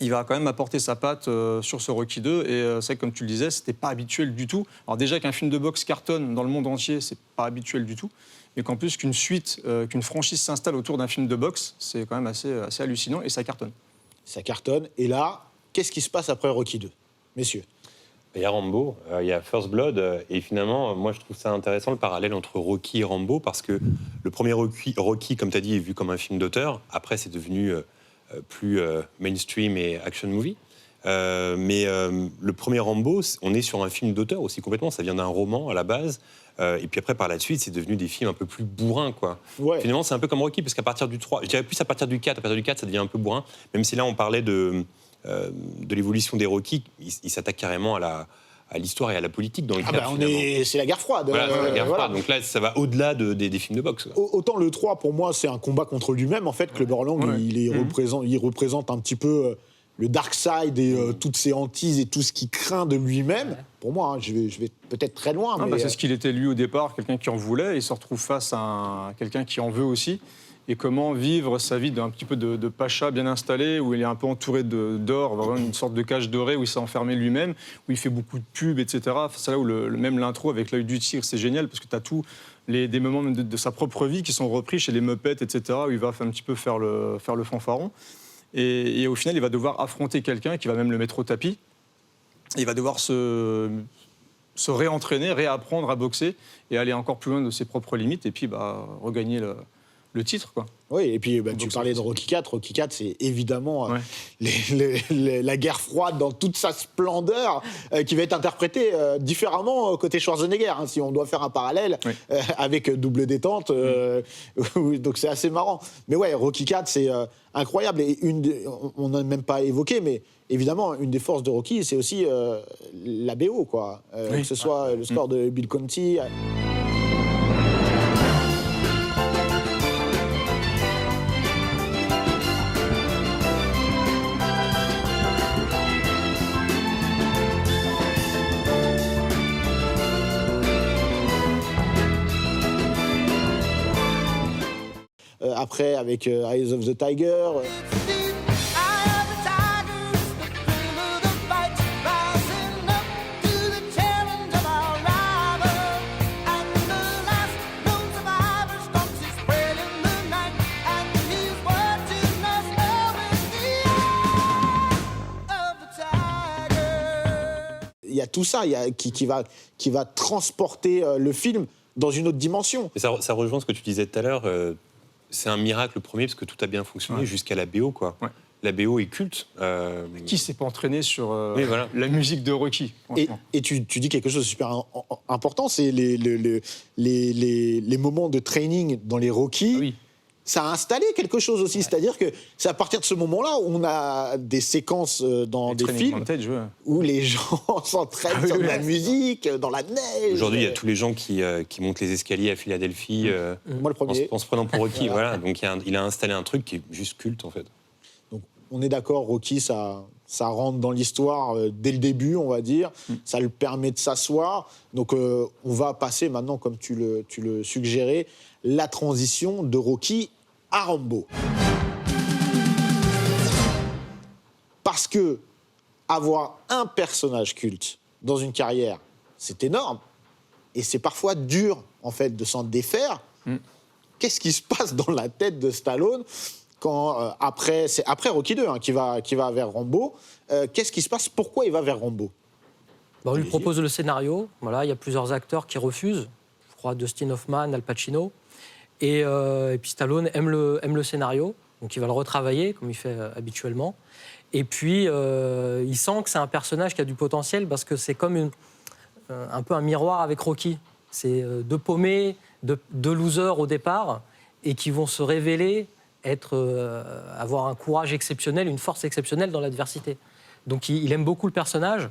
il va quand même apporter sa patte sur ce Rocky 2. Et c'est vrai que, comme tu le disais, c'était pas habituel du tout. Alors déjà qu'un film de boxe cartonne dans le monde entier, c'est pas habituel du tout. Et qu'en plus qu'une suite, qu'une franchise s'installe autour d'un film de boxe, c'est quand même assez hallucinant et ça cartonne. Ça cartonne. Et là, qu'est-ce qui se passe après Rocky 2, messieurs? Il y a Rambo, il y a First Blood, et finalement, moi je trouve ça intéressant le parallèle entre Rocky et Rambo, parce que le premier Rocky, comme tu as dit, est vu comme un film d'auteur. Après, c'est devenu plus mainstream et action movie. Mais le premier Rambo, on est sur un film d'auteur aussi complètement. Ça vient d'un roman à la base. Et puis après, par la suite, c'est devenu des films un peu plus bourrins, quoi. Ouais. Finalement, c'est un peu comme Rocky, parce qu'à partir du 3, je dirais plus à partir du 4, ça devient un peu bourrin. Même si là, on parlait de l'évolution des Rocky, il s'attaque carrément à l'histoire et à la politique dans le Ah cadre, bah, finalement. c'est la guerre froide. Voilà, c'est la guerre Voilà. froide. Donc là, ça va au-delà des films de boxe, quoi. Autant le 3, pour moi, c'est un combat contre lui-même. En fait, Clubber Lang, Ouais. il représente un petit peu le dark side et toutes ses hantises et tout ce qu'il craint de lui-même. Pour moi, hein, je vais peut-être très loin. Ah, mais c'est ce qu'il était lui au départ, quelqu'un qui en voulait, et il se retrouve face à quelqu'un qui en veut aussi. Et comment vivre sa vie d'un petit peu de pacha bien installé, où il est un peu entouré d'or, vraiment une sorte de cage dorée où il s'est enfermé lui-même, où il fait beaucoup de pubs, etc. C'est là où même l'intro avec l'œil du tigre, c'est génial, parce que tu as tous des moments de sa propre vie qui sont repris chez les Muppets, etc., où il va un petit peu faire le fanfaron. Et au final, il va devoir affronter quelqu'un qui va même le mettre au tapis. Il va devoir se réentraîner, réapprendre à boxer et aller encore plus loin de ses propres limites, et puis regagner le titre, quoi. Oui, et puis tu Donc, parlais de Rocky 4. Rocky 4, c'est évidemment Ouais. la guerre froide dans toute sa splendeur, qui va être interprétée différemment côté Schwarzenegger, hein, si on doit faire un parallèle, Oui. avec double détente. Donc c'est assez marrant. Mais ouais, Rocky 4, c'est incroyable. Et on n'a même pas évoqué, mais évidemment, une des forces de Rocky, c'est aussi la BO, quoi. Oui. Que ce soit le score de Bill Conti. après avec Eyes of the Tiger. Il y a tout ça qui va transporter le film dans une autre dimension. Et ça rejoint ce que tu disais tout à l'heure. C'est un miracle le premier parce que tout a bien fonctionné jusqu'à la BO, quoi. Ouais. La BO est culte. Qui s'est pas entraîné sur oui, voilà. la musique de Rocky, et tu dis quelque chose de super important, c'est les moments de training dans les Rocky. Oui. Ça a installé quelque chose aussi, c'est-à-dire que c'est à partir de ce moment-là où on a des séquences dans des films montage, où les gens s'entraînent sur de la musique, dans la neige. Aujourd'hui, il y a tous les gens qui montent les escaliers à Philadelphie Moi, le premier. En se prenant pour Rocky. Voilà. Donc il a installé un truc qui est juste culte, en fait. Donc on est d'accord, Rocky, ça rentre dans l'histoire dès le début, on va dire. Ça le permet de s'asseoir. Donc on va passer maintenant, comme tu le suggérais, la transition de Rocky à Rambo. Parce que avoir un personnage culte dans une carrière, c'est énorme. Et c'est parfois dur, en fait, de s'en défaire. Qu'est-ce qui se passe dans la tête de Stallone quand, c'est après Rocky 2 qui va vers Rambo. Qu'est-ce qui se passe? Pourquoi il va vers Rambo? On lui propose le scénario. Voilà, il y a plusieurs acteurs qui refusent. Je crois Dustin Hoffman, Al Pacino. Et puis Stallone aime le scénario, donc il va le retravailler comme il fait habituellement. Et puis il sent que c'est un personnage qui a du potentiel parce que c'est comme un peu un miroir avec Rocky. C'est deux paumés, deux losers au départ et qui vont se révéler avoir un courage exceptionnel, une force exceptionnelle dans l'adversité. Donc il aime beaucoup le personnage.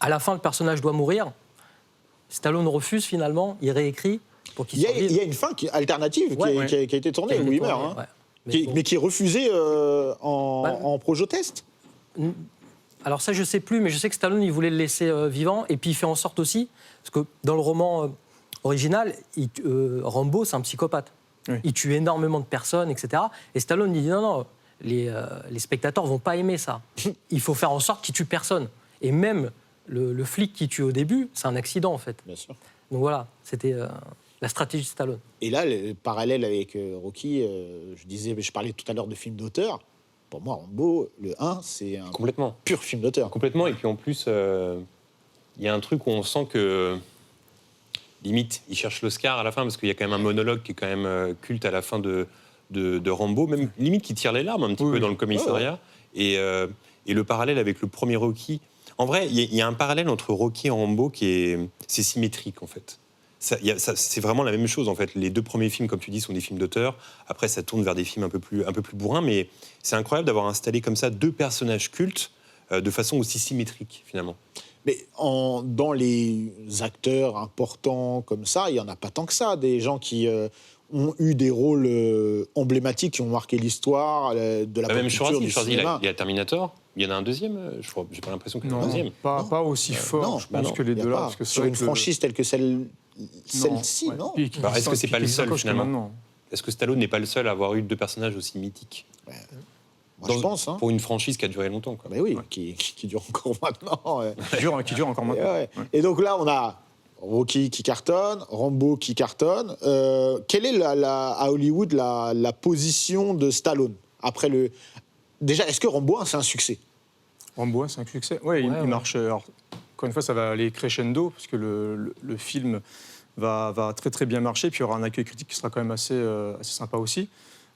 À la fin, le personnage doit mourir. Stallone refuse finalement, il réécrit. Il y a une fin alternative qui a été tournée où il meurt, mais qui est refusée en projo-test. Alors ça, je sais plus, mais je sais que Stallone, il voulait le laisser vivant, et puis il fait en sorte aussi, parce que dans le roman original, Rambo, c'est un psychopathe. Oui. Il tue énormément de personnes, etc. Et Stallone dit non, les spectateurs vont pas aimer ça. Il faut faire en sorte qu'il tue personne. Et même le flic qui tue au début, c'est un accident en fait. Bien sûr. Donc voilà, c'était la stratégie de Stallone. Et là, le parallèle avec Rocky, je parlais tout à l'heure de film d'auteur. Pour moi, Rambo, le 1, c'est un pur film d'auteur. Complètement. Et puis en plus, il y a un truc où on sent que, limite, il cherche l'Oscar à la fin, parce qu'il y a quand même un monologue qui est quand même culte à la fin de Rambo, même limite qui tire les larmes un petit peu dans le commissariat. Ouais. Et le parallèle avec le premier Rocky... En vrai, il y a un parallèle entre Rocky et Rambo c'est symétrique, en fait. C'est vraiment la même chose, en fait. Les deux premiers films, comme tu dis, sont des films d'auteur. Après, ça tourne vers des films un peu plus bourrins. Mais c'est incroyable d'avoir installé comme ça deux personnages cultes de façon aussi symétrique, finalement. Mais dans les acteurs importants comme ça, il n'y en a pas tant que ça. Des gens qui ont eu des rôles emblématiques, qui ont marqué l'histoire de la pop culture du cinéma. Il y a Terminator. Il y en a un deuxième, je crois. J'ai pas l'impression qu'il y en a un deuxième. Pas aussi fort, je pense que les deux là. Parce que sur une franchise telle que celle-ci, non. Est-ce que c'est pas le seul, finalement ? Est-ce que Stallone n'est pas le seul à avoir eu deux personnages aussi mythiques ? Moi, je pense. Pour une franchise qui a duré longtemps. Quoi. Mais oui, qui dure encore maintenant. Qui dure encore maintenant. Ouais. Et donc là, on a Rocky qui cartonne, Rambo qui cartonne. Quelle est à Hollywood la position de Stallone après le... Déjà, est-ce que Rambo, c'est un succès ? Rambo, c'est un succès. Oui, il marche. Alors, encore une fois, ça va aller crescendo, parce que le film va très très bien marcher, puis il y aura un accueil critique qui sera quand même assez sympa aussi.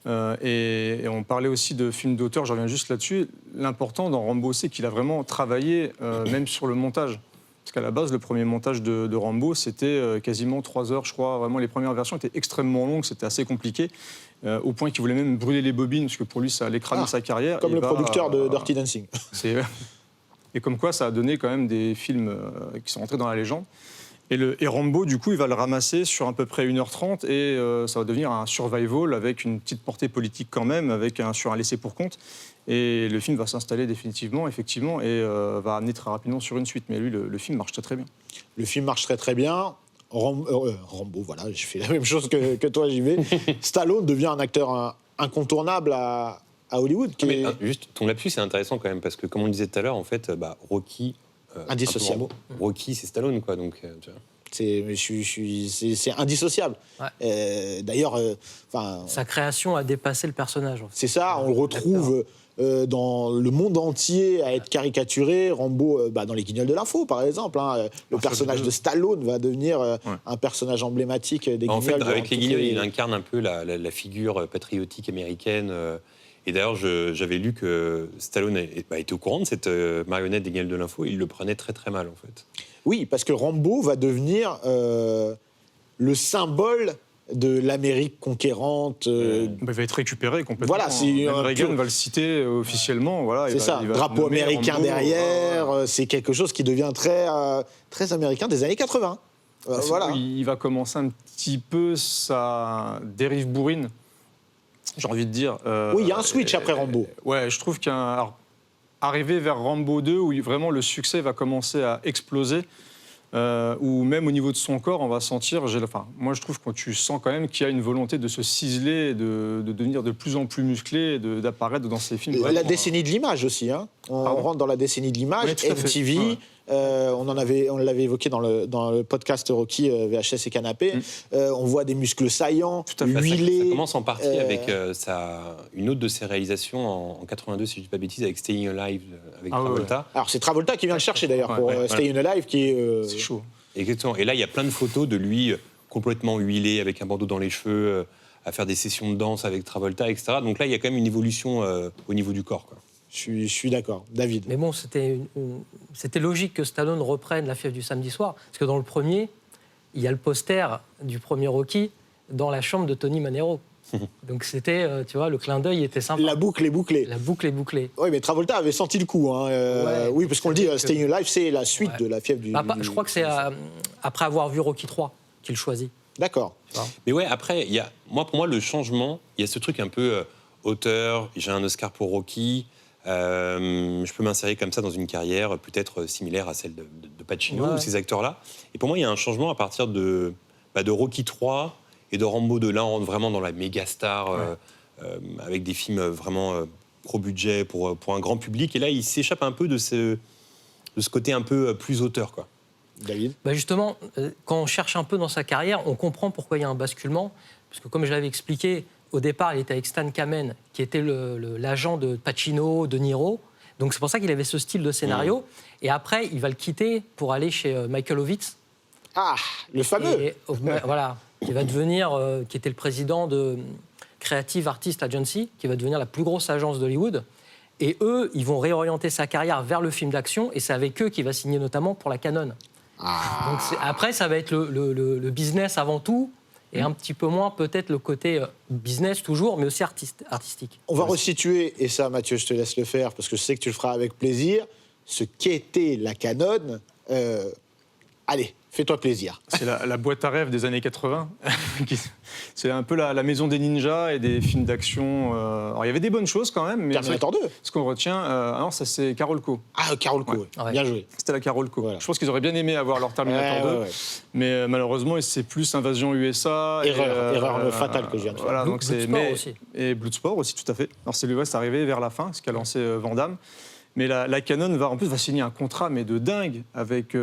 Et on parlait aussi de films d'auteur, je reviens juste là-dessus. L'important dans Rambo, c'est qu'il a vraiment travaillé même sur le montage. Parce qu'à la base, le premier montage de Rambo, c'était quasiment 3 heures, je crois. Vraiment, les premières versions étaient extrêmement longues, c'était assez compliqué. Au point qu'il voulait même brûler les bobines, parce que pour lui, ça allait cramer sa carrière. Comme le producteur de Dirty Dancing. Et comme quoi, ça a donné quand même des films qui sont entrés dans la légende. Et Rambo, du coup, il va le ramasser sur à peu près 1h30 et ça va devenir un survival avec une petite portée politique quand même, sur un laissé-pour-compte. Et le film va s'installer définitivement, effectivement, et va amener très rapidement sur une suite. Mais lui, le film marche très très bien. Le film marche très très bien. Rambo, voilà, je fais la même chose que toi, j'y vais. Stallone devient un acteur incontournable à Hollywood. Mais juste, ton lapsus, c'est intéressant quand même, parce que comme on le disait tout à l'heure, en fait, Rocky... Indissociable. Rocky, c'est Stallone, quoi, donc... tu vois. C'est indissociable. Ouais. D'ailleurs, Sa création a dépassé le personnage. En fait. c'est ça, on le retrouve dans le monde entier à être caricaturé. Rambo, dans les Guignols de l'info, par exemple. Le personnage de Stallone va devenir un personnage emblématique des Guignols. En fait, avec toutes les Guignols, il incarne un peu la figure patriotique américaine. Et d'ailleurs, j'avais lu que Stallone était au courant de cette marionnette des Guignols de l'info. Il le prenait très très mal, en fait. Oui, parce que Rambo va devenir le symbole de l'Amérique conquérante. Il va être récupéré complètement. Voilà, Même Reagan va le citer officiellement. Voilà, c'est ça, drapeau américain Rambo, derrière. C'est quelque chose qui devient très, très américain des années 80. Voilà. Il va commencer un petit peu sa dérive bourrine, j'ai envie de dire. Oui, il y a un switch après Rambo. Ouais, je trouve qu'arriver vers Rambo 2, où vraiment le succès va commencer à exploser, ou même au niveau de son corps, on va sentir... moi, je trouve que tu sens quand même qu'il y a une volonté de se ciseler, de devenir de plus en plus musclé, d'apparaître dans ces films. La décennie de l'image aussi. On rentre dans la décennie de l'image. Oui, MTV, ouais. on l'avait évoqué dans le podcast Rocky, VHS et Canapé. On voit des muscles saillants, huilés. Ça commence en partie avec une autre de ses réalisations en 82, si je ne dis pas bêtise, avec Staying Alive, avec Travolta. Ouais. Alors, c'est Travolta qui vient le chercher d'ailleurs pour Staying Alive, qui est... C'est chaud. Exactement. Et là, il y a plein de photos de lui complètement huilé, avec un bandeau dans les cheveux, à faire des sessions de danse avec Travolta, etc. Donc là, il y a quand même une évolution au niveau du corps, quoi. Je suis d'accord. David. Mais bon, c'était logique que Stallone reprenne La fièvre du samedi soir, parce que dans le premier, il y a le poster du premier Rocky dans la chambre de Tony Manero. Donc c'était, tu vois, le clin d'œil était sympa. La boucle est bouclée. La boucle est bouclée. Oui, mais Travolta avait senti le coup. Oui, parce qu'on le dit, Staying Alive, c'est la suite de La fièvre du... Je crois que c'est après avoir vu Rocky 3 qu'il choisit. D'accord. Mais ouais, après, pour moi, le changement, il y a ce truc un peu auteur, j'ai un Oscar pour Rocky, je peux m'insérer comme ça dans une carrière peut-être similaire à celle de Pacino ou ces acteurs-là. Et pour moi, il y a un changement à partir de Rocky 3 et de Rambo 2. Là, on rentre vraiment dans la méga star, avec des films vraiment gros budget pour un grand public. Et là, il s'échappe un peu de ce côté un peu plus auteur, quoi. David. Justement, quand on cherche un peu dans sa carrière, on comprend pourquoi il y a un basculement. Parce que comme je l'avais expliqué, au départ, il était avec Stan Kamen, qui était l'agent de Pacino, de Niro. Donc c'est pour ça qu'il avait ce style de scénario. Et après, il va le quitter pour aller chez Michael Ovitz. Ah, le fameux. Voilà, qui va devenir, qui était le président de Creative Artist Agency, qui va devenir la plus grosse agence d'Hollywood. Et eux, ils vont réorienter sa carrière vers le film d'action. Et c'est avec eux qu'il va signer notamment pour la Canon. Donc après, ça va être le business avant tout. Et un petit peu moins peut-être le côté business toujours, mais aussi artistique. On va resituer, et ça Mathieu, je te laisse le faire, parce que je sais que tu le feras avec plaisir, ce qu'était la Canon. Allez, fais-toi plaisir. C'est la boîte à rêves des années 80. C'est un peu la maison des ninjas et des films d'action. Alors il y avait des bonnes choses quand même. Mais Terminator 2. Ce qu'on retient, non, ça c'est Carolco. Ah, Carolco, Ouais. bien joué. C'était la Carolco. Voilà. Je pense qu'ils auraient bien aimé avoir leur Terminator 2. Ouais. Mais malheureusement, c'est plus Invasion USA. Erreur fatale que je viens de faire. Voilà, donc Bloodsport aussi. Et Bloodsport aussi, tout à fait. Alors c'est arrivé vers la fin, ce qu'a lancé Van Damme. Mais la Canon va signer un contrat mais de dingue avec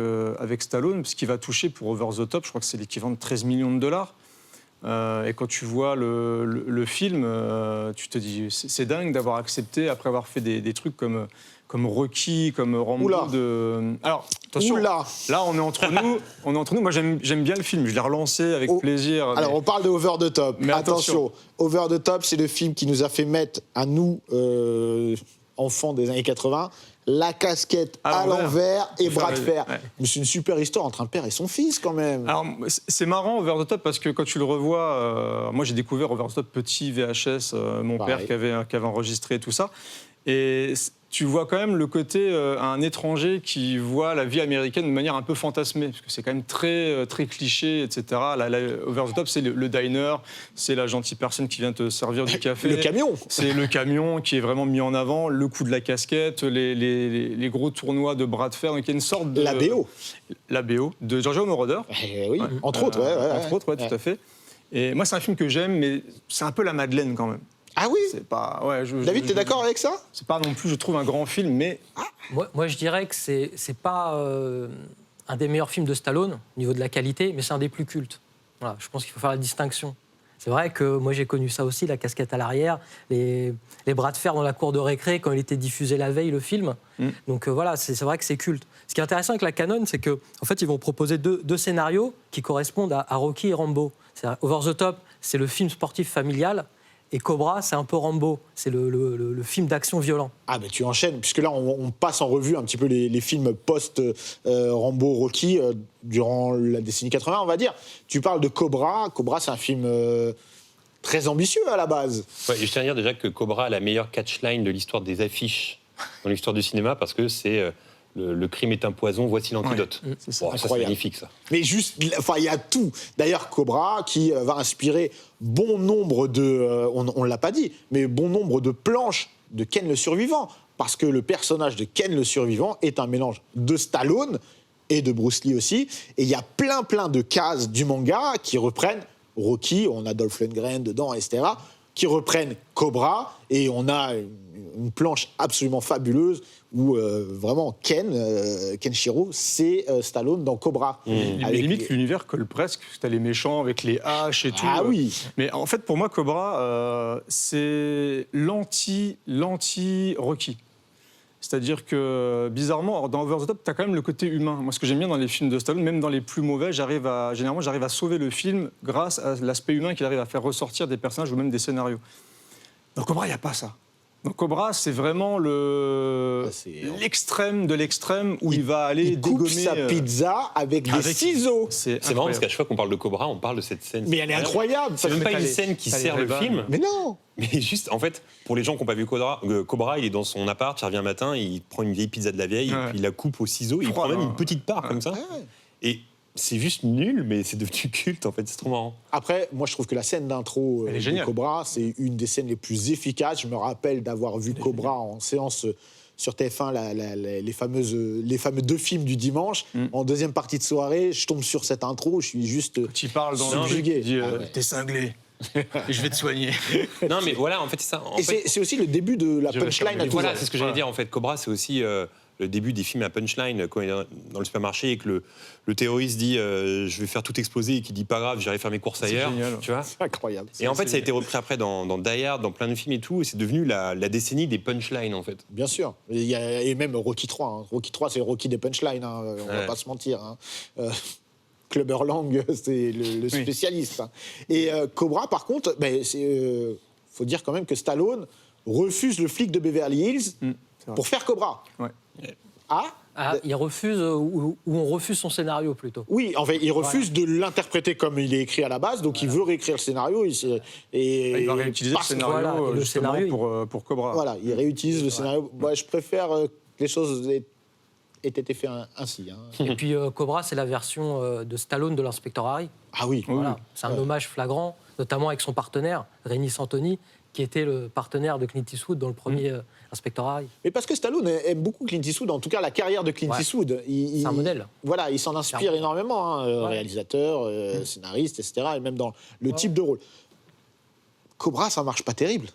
Stallone, puisqu'il va toucher pour Over the Top, je crois que c'est l'équivalent de 13 millions de dollars. Et quand tu vois le film, tu te dis, c'est dingue d'avoir accepté, après avoir fait des trucs comme Rocky, comme Rambo. Oula. Alors, attention, Oula. là on est entre nous. Moi j'aime bien le film, je l'ai relancé avec plaisir. Alors on parle de Over the Top. Mais attention, Over the Top, c'est le film qui nous a fait mettre à nous, enfants des années 80, la casquette à l'envers et bras de fer. Ouais. Mais c'est une super histoire entre un père et son fils quand même. Alors, c'est marrant, Over the Top, parce que quand tu le revois, moi j'ai découvert Over the Top petit VHS, mon Pareil. père qui avait enregistré tout ça. Et tu vois quand même le côté un étranger qui voit la vie américaine de manière un peu fantasmée, parce que c'est quand même très, très cliché, etc. Over the top, c'est le diner, c'est la gentille personne qui vient te servir du café. Le camion. C'est le camion qui est vraiment mis en avant, le coup de la casquette, les gros tournois de bras de fer. Donc il y a une sorte de... La BO de Giorgio Moroder. Oui, entre autres, Entre autres, tout à fait. Et moi, c'est un film que j'aime, mais c'est un peu la Madeleine quand même. Ah oui. C'est pas. David, t'es d'accord avec ça? C'est pas non plus, je trouve, un grand film, mais. Moi, je dirais que c'est pas un des meilleurs films de Stallone au niveau de la qualité, mais c'est un des plus cultes. Voilà, je pense qu'il faut faire la distinction. C'est vrai que moi, j'ai connu ça aussi, la casquette à l'arrière, les bras de fer dans la cour de récré quand il était diffusé la veille, le film. Donc voilà, c'est vrai que c'est culte. Ce qui est intéressant avec la Canon, c'est qu'en fait, ils vont proposer deux scénarios qui correspondent à Rocky et Rambo. Over the Top, c'est le film sportif familial. Et Cobra, c'est un peu Rambo, c'est le film d'action violent. Ah ben tu enchaînes, puisque là on passe en revue un petit peu les films post-Rambo, Rocky, durant la décennie 80, on va dire. Tu parles de Cobra. Cobra, c'est un film très ambitieux à la base. Ouais, et je tiens à dire déjà que Cobra a la meilleure catchline de l'histoire des affiches dans l'histoire du cinéma, parce que c'est... Le crime est un poison, voici l'antidote. Ouais, ça, c'est magnifique, ça. Mais juste, enfin, il y a tout. D'ailleurs, Cobra, qui va inspirer bon nombre de... on ne l'a pas dit, mais bon nombre de planches de Ken le Survivant. Parce que le personnage de Ken le Survivant est un mélange de Stallone et de Bruce Lee aussi. Et il y a plein de cases du manga qui reprennent Rocky, on a Dolph Lundgren dedans, etc., qui reprennent Cobra, et on a une planche absolument fabuleuse où vraiment Kenshiro, c'est Stallone dans Cobra. Avec limite, l'univers colle presque, parce que t'as les méchants avec les haches et tout. Ah oui. Mais en fait, pour moi, Cobra, c'est l'anti-Rocky. C'est-à-dire que, bizarrement, dans Over the Top, tu as quand même le côté humain. Moi, ce que j'aime bien dans les films de Stallone, même dans les plus mauvais, généralement, j'arrive à sauver le film grâce à l'aspect humain qu'il arrive à faire ressortir des personnages ou même des scénarios. Dans Cobra, il n'y a pas ça. Dans Cobra, c'est vraiment l'extrême de l'extrême où il va aller dégommer... coupe sa pizza avec des ciseaux. C'est marrant parce qu'à chaque fois qu'on parle de Cobra, on parle de cette scène. Mais elle est incroyable. C'est même pas une scène qui sert le film. Mais non. Mais juste, en fait, pour les gens qui n'ont pas vu Cobra, il est dans son appart, il revient un matin, il prend une vieille pizza de la vieille, puis il la coupe au ciseau, il prend même une petite part comme ça. Et c'est juste nul, mais c'est devenu culte, en fait, c'est trop marrant. Après, moi, je trouve que la scène d'intro de Cobra, c'est une des scènes les plus efficaces. Je me rappelle d'avoir vu Cobra en séance sur TF1, les fameux 2 films du dimanche. En deuxième partie de soirée, je tombe sur cette intro, je suis juste subjugué. T'es cinglé. Et je vais te soigner. Non, mais voilà, en fait, c'est ça. C'est aussi le début de la punchline à tout. Voilà, c'est ce que j'allais dire, en fait. Cobra, c'est aussi le début des films à punchline, quand il est dans le supermarché et que le terroriste dit je vais faire tout exploser, et qu'il dit pas grave, j'irai faire mes courses ailleurs. Génial. Tu vois, c'est incroyable. Et en fait, ça a été repris après dans Die Hard, dans plein de films et tout, et c'est devenu la décennie des punchlines, en fait. Bien sûr. Et même Rocky 3. Hein. Rocky 3, c'est le Rocky des punchlines, on va pas se mentir. Hein. Clubber Lang, c'est le spécialiste. Hein. Et Cobra, par contre, faut dire quand même que Stallone refuse le flic de Beverly Hills pour faire Cobra. Ouais. Il refuse, ou on refuse son scénario plutôt. Oui, en fait, il refuse de l'interpréter comme il est écrit à la base, donc il veut réécrire le scénario. Il va réutiliser le scénario pour Cobra. Voilà, il réutilise le scénario. Je préfère que les choses aient été faites ainsi. Hein. Et puis Cobra, c'est la version de Stallone de l'Inspecteur Harry. Ah oui. Voilà. C'est un hommage flagrant, notamment avec son partenaire, Rémi Santoni, qui était le partenaire de Clint Eastwood dans le premier Inspecteur Harry. Mais parce que Stallone aime beaucoup Clint Eastwood, en tout cas la carrière de Clint Eastwood. C'est un modèle. Voilà, il s'en inspire énormément, réalisateur, scénariste, etc., et même dans le type de rôle. Cobra, ça marche pas terrible.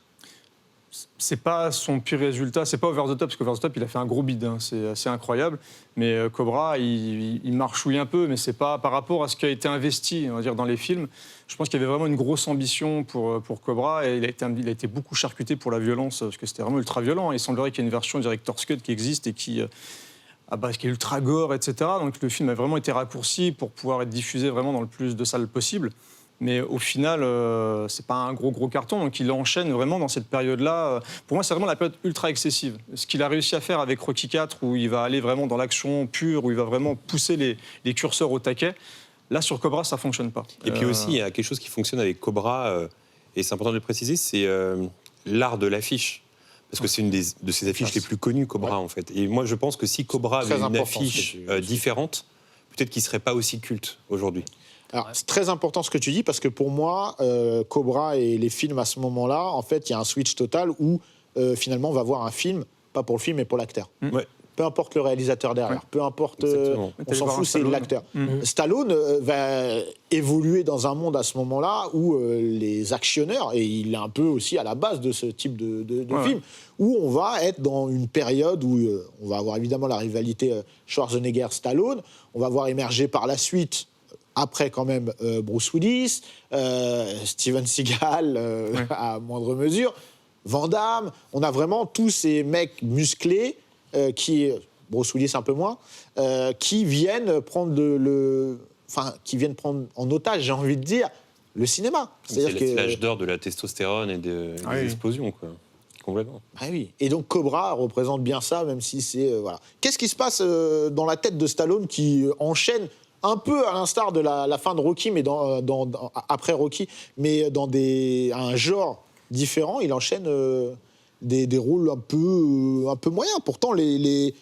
C'est pas son pire résultat, c'est pas Over the Top, parce qu'Over the Top, il a fait un gros bid, hein, c'est assez incroyable. Mais Cobra, il marchouille un peu, mais c'est pas par rapport à ce qui a été investi, on va dire, dans les films. Je pense qu'il y avait vraiment une grosse ambition pour Cobra, et il a été beaucoup charcuté pour la violence, parce que c'était vraiment ultra violent. Il semblerait qu'il y ait une version Director's Cut qui existe et qui est ultra gore, etc. Donc le film a vraiment été raccourci pour pouvoir être diffusé vraiment dans le plus de salles possible. Mais au final, c'est pas un gros carton, donc il enchaîne vraiment dans cette période-là. Pour moi, c'est vraiment la période ultra excessive. Ce qu'il a réussi à faire avec Rocky IV, où il va aller vraiment dans l'action pure, où il va vraiment pousser les curseurs au taquet, là, sur Cobra, ça fonctionne pas. Et puis aussi, il y a quelque chose qui fonctionne avec Cobra, et c'est important de le préciser, c'est l'art de l'affiche. Parce que c'est une de ses affiches les plus connues, Cobra, en fait. Et moi, je pense que si Cobra avait une affiche différente, peut-être qu'il ne serait pas aussi culte aujourd'hui. Alors, c'est très important ce que tu dis, parce que pour moi, Cobra et les films à ce moment-là, en fait, il y a un switch total où, finalement, on va voir un film, pas pour le film, mais pour l'acteur. Ouais. Peu importe le réalisateur derrière, peu importe, on s'en fout, c'est l'acteur. Stallone va évoluer dans un monde à ce moment-là où les actionneurs, et il est un peu aussi à la base de ce type de film, où on va être dans une période où on va avoir évidemment la rivalité Schwarzenegger-Stallone, on va voir émerger par la suite, après quand même, Bruce Willis, Steven Seagal à moindre mesure, Van Damme, on a vraiment tous ces mecs musclés Bruce Willis un peu moins, qui viennent prendre qui viennent prendre en otage, j'ai envie de dire, le cinéma. C'est l'âge d'or de la testostérone et des explosions, quoi. Complètement. Ah oui. Et donc Cobra représente bien ça, même si c'est voilà. Qu'est-ce qui se passe dans la tête de Stallone qui enchaîne un peu à l'instar de la fin de Rocky, mais après Rocky, mais dans un genre différent, il enchaîne des rôles un peu moyens. Pourtant, les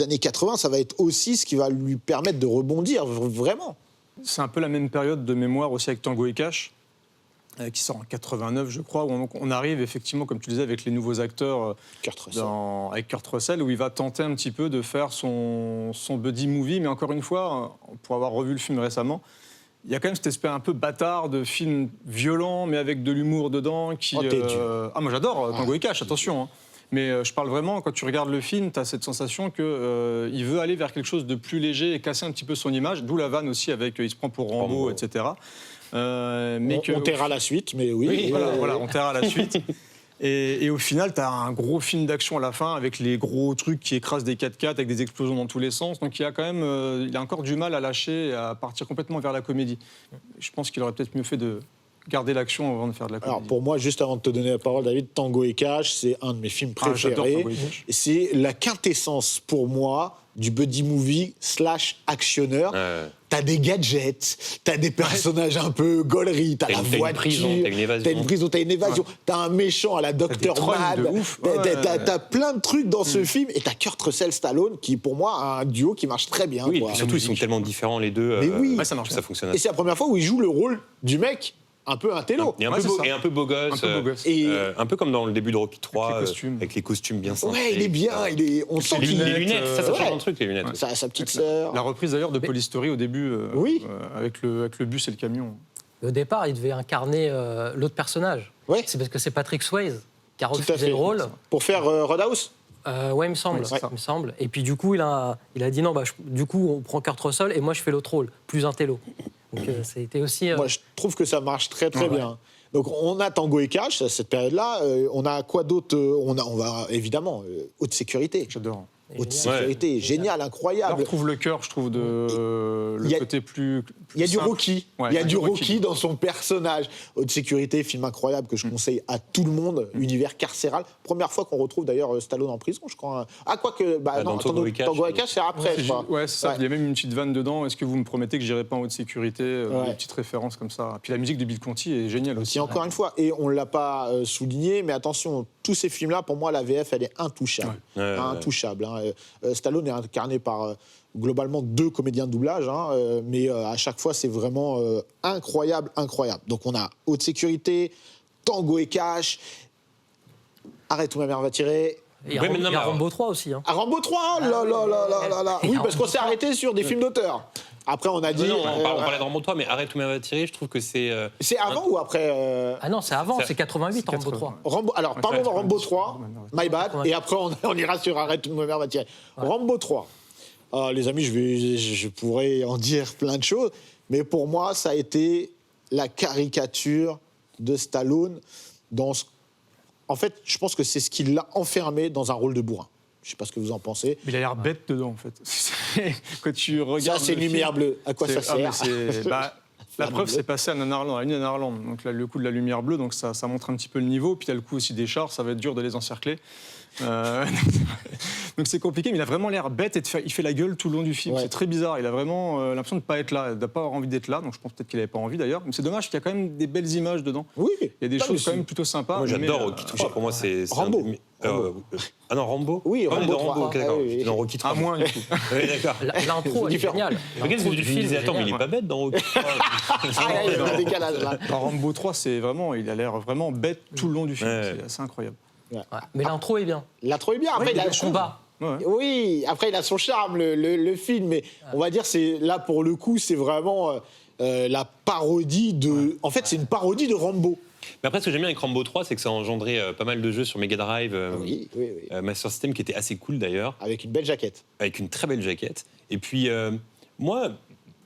années 80, ça va être aussi ce qui va lui permettre de rebondir, vraiment. C'est un peu la même période de mémoire aussi avec Tango et Cash, qui sort en 89, je crois, où on arrive effectivement, comme tu disais, avec les nouveaux acteurs, avec Kurt Russell, où il va tenter un petit peu de faire son buddy movie. Mais encore une fois, pour avoir revu le film récemment, il y a quand même cet aspect un peu bâtard de film violent, mais avec de l'humour dedans. Moi j'adore Tango et Cash, attention. Hein. Mais je parle vraiment, quand tu regardes le film, tu as cette sensation qu'il veut aller vers quelque chose de plus léger et casser un petit peu son image. D'où la vanne aussi avec il se prend pour Rambo, etc. On taira la suite, mais oui. Voilà, on taira la suite. Et au final, tu as un gros film d'action à la fin avec les gros trucs qui écrasent des 4x4 avec des explosions dans tous les sens. Donc il a encore du mal à lâcher et à partir complètement vers la comédie. Je pense qu'il aurait peut-être mieux fait de garder l'action avant de faire de la comédie. Alors pour moi, juste avant de te donner la parole, David, Tango et Cash, c'est un de mes films préférés. C'est la quintessence pour moi du buddy movie / actionneur. T'as des gadgets, t'as des personnages un peu gauleries, t'as la voiture, t'as une prison, t'as une évasion, t'as un méchant à la Dr. Mad, t'as plein de trucs dans ce film, et t'as Kurt Russell Stallone qui, pour moi, a un duo qui marche très bien. Oui, et surtout ils sont tellement différents les deux. Mais oui, ça marche, ça fonctionne. Et c'est la première fois où il joue le rôle du mec un peu intello. Et un peu beau gosse. Un peu comme dans le début de Rocky 3, avec les costumes bien cintrés. Ouais, il est bien. On sent qu'il les lunettes, ça change un truc, les lunettes. Sa petite sœur. La reprise d'ailleurs de Police Story au début, avec le bus et le camion. Au départ, il devait incarner l'autre personnage. Ouais. C'est parce que c'est Patrick Swayze qui a refusé le rôle. Pour faire Roadhouse. Ouais, il me semble. Et puis du coup, il a dit non, du coup, on prend Kurt Russell et moi je fais l'autre rôle, plus intello. Donc ça a été aussi. Moi, je trouve que ça marche très très bien. Donc on a Tango et Cash à cette période-là. On a quoi d'autre on va évidemment haute sécurité. J'adore. Haute sécurité, génial, incroyable. On retrouve le cœur, je trouve, le côté plus. Il y a du simple. Rocky. Il y a du Rocky dans son personnage. Haute sécurité, film incroyable que je conseille à tout le monde. Univers carcéral. Première fois qu'on retrouve d'ailleurs Stallone en prison, je crois. Ah, quoique. Tango et Cash, c'est après, je crois. Ouais, c'est ça. Il y a même une petite vanne dedans. Est-ce que vous me promettez que j'irai pas en haute sécurité Des petites références comme ça. Puis la musique de Bill Conti est géniale aussi. Encore une fois, et on ne l'a pas souligné, mais attention, tous ces films-là, pour moi, la VF, elle est intouchable. Intouchable. Stallone est incarné par globalement 2 comédiens de doublage, mais à chaque fois, c'est vraiment incroyable. Donc on a Haute Sécurité, Tango et Cash, Arrête où ma mère va tirer. Et il y a Rambo 3 aussi. Ah, Rambo 3 là. Oui, parce qu'on s'est arrêté sur des films d'auteur. Après, on a dit. On parlait de Rambo 3, mais Arrête où ma mère va tirer, je trouve que c'est. C'est avant ou après Ah non, c'est avant, c'est 88, Rambo 3. Alors, parlons de Rambo 3, my bad, et après, on ira sur Arrête où ma mère va tirer. Rambo 3. Les amis, je pourrais en dire plein de choses, mais pour moi, ça a été la caricature de Stallone En fait, je pense que c'est ce qui l'a enfermé dans un rôle de bourrin. Je ne sais pas ce que vous en pensez. Mais il a l'air bête dedans, en fait. Quand tu regardes. Ça, c'est lumière bleue. À quoi ça sert La preuve, c'est passé à Nanarland, Donc là, le coup de la lumière bleue, donc ça montre un petit peu le niveau. Puis tu as le coup aussi des chars, ça va être dur de les encercler. Donc c'est compliqué, mais il a vraiment l'air bête et il fait la gueule tout le long du film. Ouais. C'est très bizarre. Il a vraiment l'impression de ne pas être là, de ne pas avoir envie d'être là. Donc je pense peut-être qu'il n'avait pas envie d'ailleurs. Mais c'est dommage qu'il y a quand même des belles images dedans. Oui. Il y a des choses quand même plutôt sympas. Moi, j'adore mais, Rocky 3. Pour moi, c'est Rambo. Ah non, Rambo. Oui, Ah, on est Rambo dans 3. Rambo. Ok, Ah, d'accord. oui, oui. Dans Rocky 3. à moins du coup. Oui, d'accord. L'intro est différent. géniale. Regarde, L'intro je du me film disais, est attends, mais il est géniale. pas bête dans Rocky 3. Ah, il y a un décalage là. Dans Rambo 3, c'est vraiment, il a l'air vraiment bête tout le long du film. Ouais. C'est assez incroyable. Ouais. Mais l'intro est bien. L'intro est bien. Après, il a Le combat. Ouais. Oui, après, il a son charme, le film. Mais on va dire, là, pour le coup, c'est vraiment la parodie de. En fait, c'est une parodie de Rambo. Mais après, ce que j'aime bien avec Rambo 3, c'est que ça a engendré pas mal de jeux sur Mega Drive, Oui. Master System, qui était assez cool d'ailleurs, Avec une belle jaquette. avec une très belle jaquette. Et puis, moi,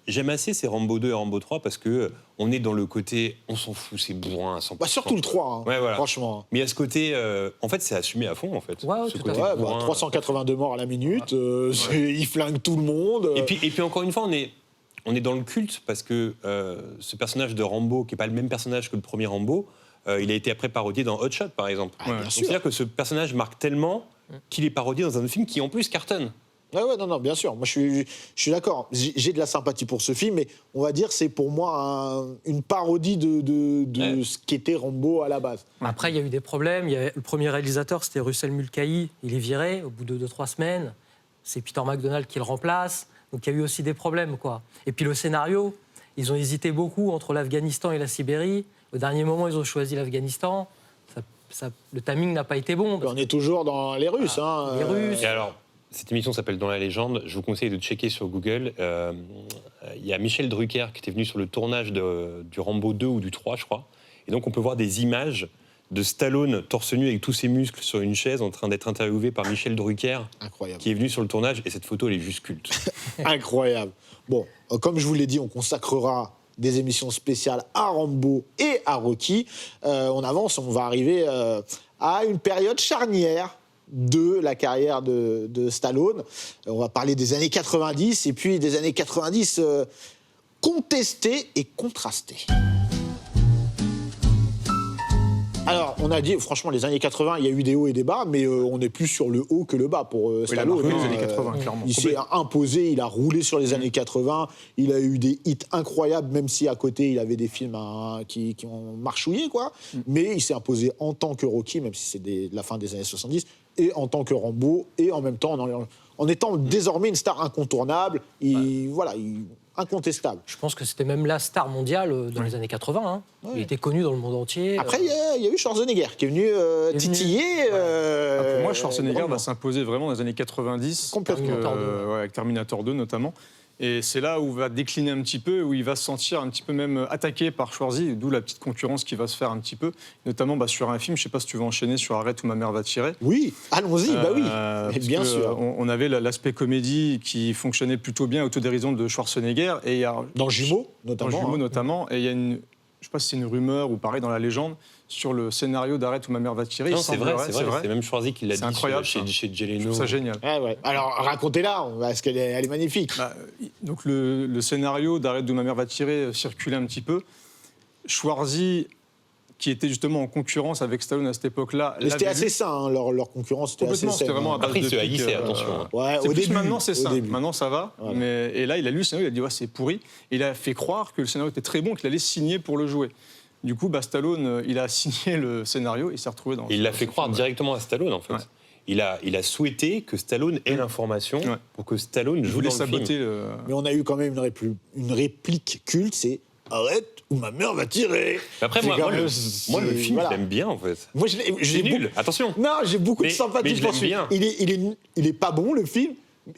j'aime assez ces Rambo 2 et Rambo 3 parce que on est dans le côté, on s'en fout, c'est bourrin à 100%. Bah, surtout le 3, hein, Ouais, voilà. franchement. Mais il y a ce côté, en fait, c'est assumé à fond, en fait. Ouais, ce tout à côté fait. Ouais, bourrin. 382 morts à la minute, il flingue tout le monde. Et puis encore une fois, on est dans le culte parce que ce personnage de Rambo, qui n'est pas le même personnage que le premier Rambo, il a été après parodié dans Hot Shot, par exemple. Ah, bien Donc, sûr. c'est-à-dire que ce personnage marque tellement qu'il est parodié dans un autre film qui, en plus, cartonne. Ouais, non, bien sûr. Moi, je suis d'accord. J'ai de la sympathie pour ce film, mais on va dire c'est pour moi une parodie de ce qu'était Rambo à la base. Après, il y a eu des problèmes. Le premier réalisateur, c'était Russell Mulcahy. Il est viré au bout de 2-3 semaines. C'est Peter McDonald qui le remplace. Donc, il y a eu aussi des problèmes, quoi. Et puis, le scénario, ils ont hésité beaucoup entre l'Afghanistan et la Sibérie. Au dernier moment, ils ont choisi l'Afghanistan. Le timing n'a pas été bon. On est toujours dans les Russes. Hein. Les Russes. Et alors, cette émission s'appelle Dans la légende. Je vous conseille de checker sur Google. Il y a Michel Drucker qui était venu sur le tournage du Rambo 2 ou du 3, je crois. Et donc, on peut voir des images de Stallone torse nu avec tous ses muscles sur une chaise en train d'être interviewé par Michel Drucker, Incroyable. qui est venu sur le tournage. Et cette photo, elle est juste culte. Incroyable. Bon, comme je vous l'ai dit, on consacrera des émissions spéciales à Rambo et à Rocky. On avance, on va arriver à une période charnière de la carrière de Stallone. On va parler des années 90 et puis des années 90 contestées et contrastées. Alors, on a dit, franchement, les années 80, il y a eu des hauts et des bas, mais on est plus sur le haut que le bas pour Stallone. marqué les hein. années 80, clairement. Il s'est imposé, il a roulé sur les années 80, il a eu des hits incroyables, même si à côté, il avait des films qui ont marchouillé, quoi. Mais il s'est imposé en tant que Rocky, même si c'est la fin des années 70, et en tant que Rambo, et en même temps en étant désormais une star incontournable, incontestable. Je pense que c'était même la star mondiale dans les années 80. Hein. Ouais. Il était connu dans le monde entier. Après, il y a eu Schwarzenegger qui est venu titiller. Pour moi, Schwarzenegger grandement. va s'imposer vraiment dans les années 90. Complètement. Terminator 2. Avec Terminator 2 notamment. Et c'est là où il va décliner un petit peu, où il va se sentir un petit peu même attaqué par Schwarzy, d'où la petite concurrence qui va se faire un petit peu, notamment sur un film, je ne sais pas si tu veux enchaîner sur Arrête ou ma mère va tirer. Oui, allons-y, bah oui, Parce bien que, sûr. On avait l'aspect comédie qui fonctionnait plutôt bien, autodérision de Schwarzenegger. Et il y a, Dans Jumeaux, dans notamment. Jumeaux hein. notamment, et il y a une... Je ne sais pas si c'est une rumeur ou pareil dans la légende, sur le scénario d'Arrête où ma mère va tirer. Non, Il c'est vrai, semblerait, c'est même Schwarzy qui l'a C'est dit incroyable, chez je Jeleno. trouve ça génial. Ouais. Alors, racontez-la, parce qu'elle est magnifique. Donc le scénario d'Arrête d'où ma mère va tirer circulait un petit peu. Schwarzy, qui était justement en concurrence avec Stallone à cette époque-là, Mais c'était l'avait assez vu. sain, hein, leur concurrence était assez Complètement, saine. c'était vraiment à hein. base Après, il de se pique, haïssait, attention. Ouais, C'est au plus début. maintenant, c'est au ça. début. Maintenant, ça va. Voilà. Et là, il a lu le scénario, il a dit ouais, c'est pourri. Et il a fait croire que le scénario était très bon, qu'il allait signer pour le jouer. Du coup, Stallone, il a signé le scénario et il s'est retrouvé dans. Et il l'a fait croire directement à Stallone, en fait. Ouais. Il a souhaité que Stallone ait l'information Ouais. pour que Stallone Il joue voulait dans le film. saboter le. Mais on a eu quand même une réplique culte, c'est « Arrête ou ma mère va tirer ». Après, C'est moi, quand le même- film, voilà. je l'aime bien, en fait. Moi, C'est nul, attention. Non, j'ai beaucoup de Mais sympathie je pour l'aime ce bien. film. Il est pas bon, le film.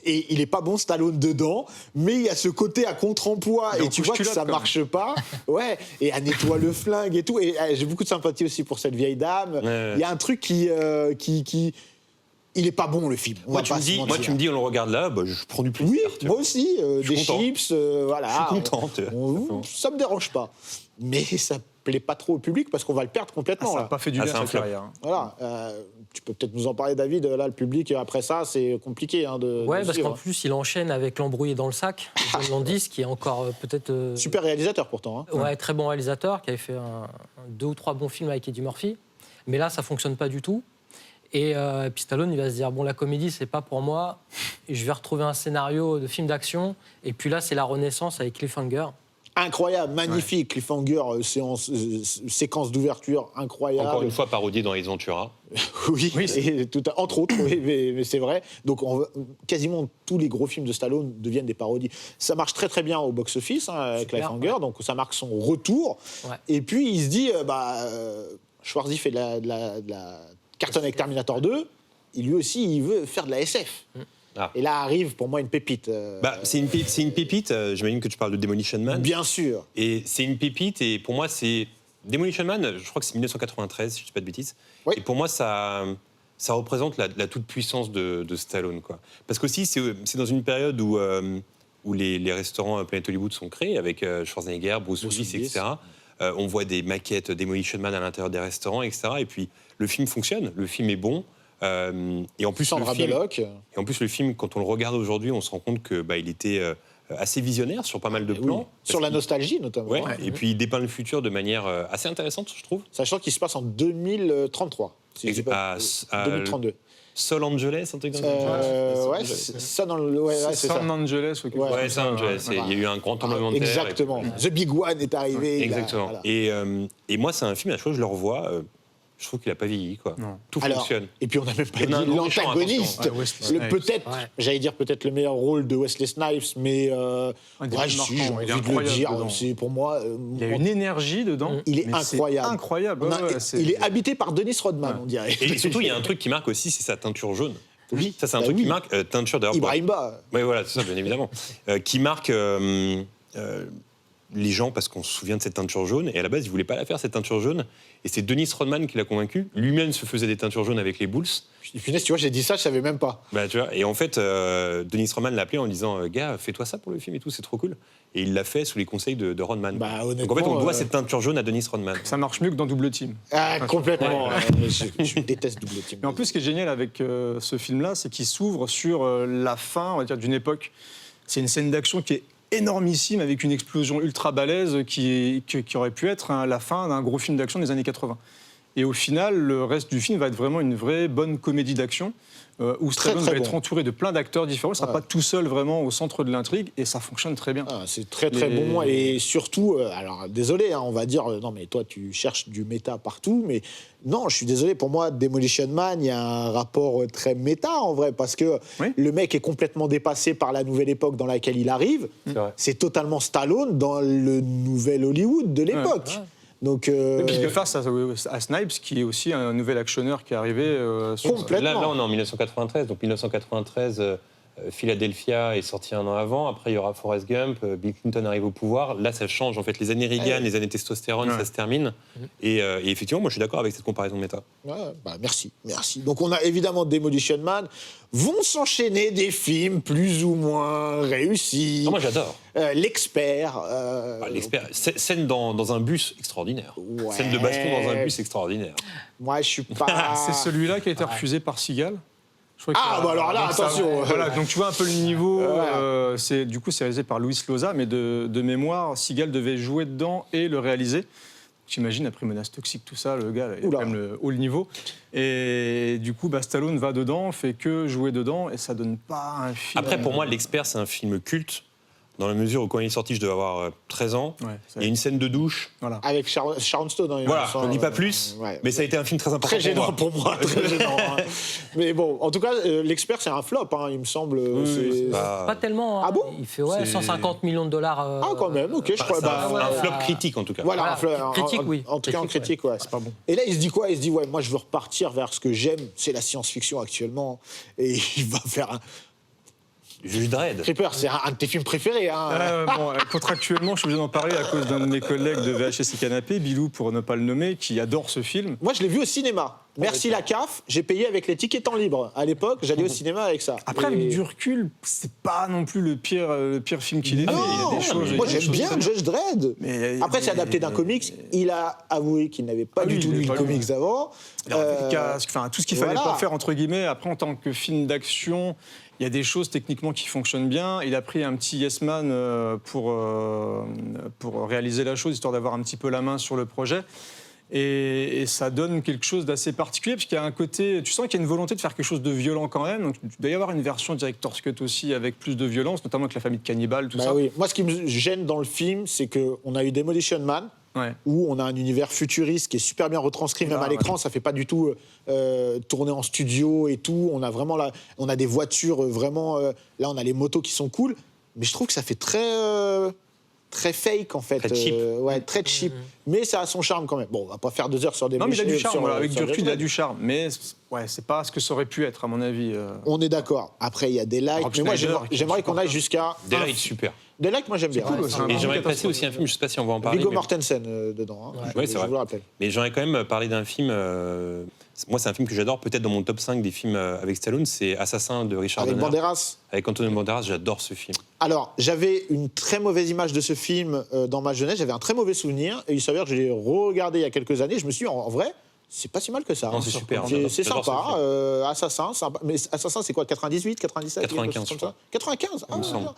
Et il est pas bon Stallone dedans, mais il y a ce côté à contre-emploi Il est et en tu vois que couche-culotte, ça quand marche pas. Ouais, et elle nettoie le flingue et tout. Et j'ai beaucoup de sympathie aussi pour cette vieille dame. Ouais. Il y a un truc qui il est pas bon le film. On Moi, va tu pas me se dis, mentir. on le regarde là, je prends du plaisir. Oui, tu vois. moi aussi, Je suis des content. chips, voilà. Je suis contente. Ça me dérange pas, mais ça plaît pas trop au public parce qu'on va le perdre complètement. Ça n'a là. pas fait du Ah, bien c'est à un sa flop. carrière. Voilà, tu peux peut-être nous en parler, David. Là, le public, après ça, c'est compliqué de Ouais, parce suivre. qu'en plus, il enchaîne avec L'embrouillé dans le sac, de John Landis, qui est encore peut-être. Super réalisateur pourtant. Hein. Ouais, très bon réalisateur, qui avait fait 2 ou 3 bons films avec Eddie Murphy. Mais là, ça fonctionne pas du tout. Et puis Stallone, il va se dire, bon, la comédie, c'est pas pour moi. Et je vais retrouver un scénario de film d'action. Et puis là, c'est la renaissance avec Cliffhanger. Incroyable, magnifique, cliffhanger, séquence d'ouverture incroyable. Encore une fois parodié dans Ace Ventura. Oui, Oui, et entre autres, oui, mais c'est vrai. Donc quasiment tous les gros films de Stallone deviennent des parodies. Ça marche très très bien au box-office avec Cliffhanger, donc ça marque son retour. Ouais. Et puis il se dit, Schwarzy fait de la cartonne avec Terminator 2, et lui aussi il veut faire de la SF. Ah. Et là arrive pour moi une pépite. C'est une pépite, j'imagine que tu parles de Demolition Man. Bien sûr. Et c'est une pépite, et pour moi, c'est. Demolition Man, je crois que c'est 1993, si je ne dis pas de bêtises. Oui. Et pour moi, ça représente la toute-puissance de Stallone, quoi. Parce qu'aussi, c'est dans une période où les restaurants Planet Hollywood sont créés, avec Schwarzenegger, Bruce Willis, etc. On voit des maquettes Demolition Man à l'intérieur des restaurants, etc. Et puis, le film fonctionne, le film est bon. Et en plus, Sandra Bullock. Et en plus, le film, quand on le regarde aujourd'hui, on se rend compte que il était assez visionnaire sur pas mal de plans. Oui. Sur la nostalgie notamment. Ouais, et puis il dépeint le futur de manière assez intéressante, je trouve. Sachant qu'il se passe en 2033. Si je dis pas, 2032. Sol Angeles, un truc comme ça. Ouais, c'est ça dans le. Ouais, c'est ça. San Angeles ou quelque chose Ouais, comme Los ça, Angeles. Il y a eu un grand tremblement de terre. Exactement. The Big One est arrivé. Exactement. Voilà. Et moi, c'est un film, à chaque fois que je le revois, je trouve qu'il n'a pas vieilli, quoi. Non. Tout Alors, fonctionne. et puis on n'a même pas Il y en a dit un grand méchant, l'antagoniste. attention. Ouais, Wesley Snipes. Peut-être, Ouais. j'allais dire peut-être le meilleur rôle de Wesley Snipes, mais Un des plus j'ai marquants, envie il est de le incroyable dire. dedans. C'est pour moi. Il y a une énergie dedans. Il est mais c'est incroyable. incroyable. on a- ouais, il est habité par Dennis Rodman, on dirait. Et surtout, il y a un truc qui marque aussi, c'est sa teinture jaune. Oui, Ça, c'est un bah truc oui. qui marque, teinture d'ailleurs. Ibrahim Ba. Oui, voilà, c'est ça, bien évidemment. Qui marque les gens parce qu'on se souvient de cette teinture jaune. Et à la base, il ne voulait pas la faire, cette teinture jaune. Et c'est Dennis Rodman qui l'a convaincu. Lui-même se faisait des teintures jaunes avec les Bulls. Punaise, tu vois, j'ai dit ça, je savais même pas. Tu vois, et en fait, Dennis Rodman l'a appelé en disant gars, fais-toi ça pour le film et tout, c'est trop cool. Et il l'a fait sous les conseils de Rodman. Bah, Donc en fait, on honnêtement, doit cette teinture jaune à Dennis Rodman. Ça marche mieux que dans Double Team. Ah, complètement. Je déteste Double Team. Mais en plus, ce qui est génial avec ce film-là, c'est qu'il s'ouvre sur la fin, on va dire, d'une époque. C'est une scène d'action qui est énormissime, avec une explosion ultra balèze qui aurait pu être la fin d'un gros film d'action des années 80. Et au final, le reste du film va être vraiment une vraie bonne comédie d'action, où Stallone va être entouré de plein d'acteurs différents. Il ne sera pas tout seul vraiment au centre de l'intrigue, et ça fonctionne très bien. Ah, c'est très très bon, et surtout, alors désolé, on va dire, non mais toi tu cherches du méta partout, mais non, je suis désolé, pour moi Demolition Man, il y a un rapport très méta en vrai, parce que le mec est complètement dépassé par la nouvelle époque dans laquelle il arrive, c'est totalement Stallone dans le nouvel Hollywood de l'époque. Ouais. Donc, Et puis face à Snipes, qui est aussi un nouvel actionneur qui est arrivé. Complètement. Là, on est en 1993. Donc 1993, Philadelphia est sorti un an avant. Après, il y aura Forrest Gump. Bill Clinton arrive au pouvoir. Là, ça change. En fait, les années Reagan, les années testostérone, ça se termine. Et effectivement, moi, je suis d'accord avec cette comparaison de méta. Merci. Donc on a évidemment Demolition Man. Vont s'enchaîner des films plus ou moins réussis. Non, moi, j'adore. L'expert. L'expert. Scène dans un bus extraordinaire. Ouais. Scène de baston dans un bus extraordinaire. Moi, je suis pas. C'est celui-là qui a été refusé par Seagal. Bah alors là, attention. Voilà, donc tu vois un peu le niveau. Du coup, c'est réalisé par Luis Loza, mais de mémoire, Seagal devait jouer dedans et le réaliser. J'imagine, après Menace Toxique, tout ça, le gars, il a quand même le haut niveau. Et du coup, Stallone va dedans, fait que jouer dedans, et ça donne pas un film. Après, pour moi, L'expert, c'est un film culte. Dans la mesure où, quand il est sorti, je devais avoir 13 ans. Il y a une scène de douche. Voilà. Avec Sharon Stone. Hein, Voilà, je ne dis pas plus, mais ça a été un film très important très gênant pour moi. Très gênant, hein. Mais bon, en tout cas, L'expert, c'est un flop, hein, il me semble. Pas tellement. Hein. Ah bon? Il fait 150 millions de dollars. Ah, quand même, ok. Je crois. un flop critique, en tout cas. Voilà, un flop. Critique, oui. En tout cas, en critique, ouais. C'est pas bon. Et là, il se dit quoi? Il se dit, ouais, moi, je veux repartir vers ce que j'aime, c'est la science-fiction actuellement. Et il va faire un. Juge Dredd. Creeper, c'est un de tes films préférés. Hein. Contractuellement, je suis obligé d'en parler à cause d'un de mes collègues de VHS et Canapé, Bilou, pour ne pas le nommer, qui adore ce film. Moi, je l'ai vu au cinéma. Merci la CAF, j'ai payé avec les tickets temps libre. À l'époque, j'allais au cinéma avec ça. Après, avec du recul, c'est pas non plus le pire film qu'il ait fait. Il y a des choses. Moi, j'aime bien Judge Dredd. Mais- Après, c'est adapté d'un comics. Il a avoué qu'il n'avait pas du tout lu le comics avant. Tout ce qu'il fallait pas faire, entre guillemets. Après, en tant que film d'action, il y a des choses techniquement qui fonctionnent bien. Il a pris un petit yes man pour réaliser la chose, histoire d'avoir un petit peu la main sur le projet. Et ça donne quelque chose d'assez particulier, parce qu'il y a un côté, tu sens qu'il y a une volonté de faire quelque chose de violent quand même. Donc il doit y avoir une version director's cut aussi avec plus de violence, notamment avec la famille de cannibales, tout ça. Oui. Moi, ce qui me gêne dans le film, c'est qu'on a eu Demolition Man, où on a un univers futuriste qui est super bien retranscrit, même à l'écran. Ça fait pas du tout tourner en studio et tout. On a vraiment on a des voitures vraiment. Là, on a les motos qui sont cool, mais je trouve que ça fait très fake en fait, très cheap. très cheap. Mais ça a son charme quand même. Bon, on va pas faire 2 heures sur des. Non, mais il a du charme. Avec du sur recul, il a du charme. Mais c'est pas ce que ça aurait pu être à mon avis. On est d'accord. Après, il y a des likes. Mais moi, j'aimerais qu'on aille jusqu'à. Daylight, super. Daylight, moi j'aime bien. Cool, Et j'aimerais passer aussi un film, je sais pas si on va en parler. Viggo mais... Mortensen dedans. Ouais, c'est vrai. Je vous le rappelle. Mais j'aimerais quand même parler d'un film. Moi, c'est un film que j'adore, peut-être dans mon top 5 des films avec Stallone, c'est Assassin de Richard Avec Donner. Banderas. Avec Antonio Banderas, j'adore ce film. Alors, j'avais une très mauvaise image de ce film dans ma jeunesse, j'avais un très mauvais souvenir, et il s'avère que je l'ai regardé il y a quelques années, je me suis dit, en vrai, c'est pas si mal que ça. Non, c'est super. C'est J'adore sympa. Assassin, sympa. Mais Assassin, c'est quoi, 98, 97 95, comme ça 95 Il me semble.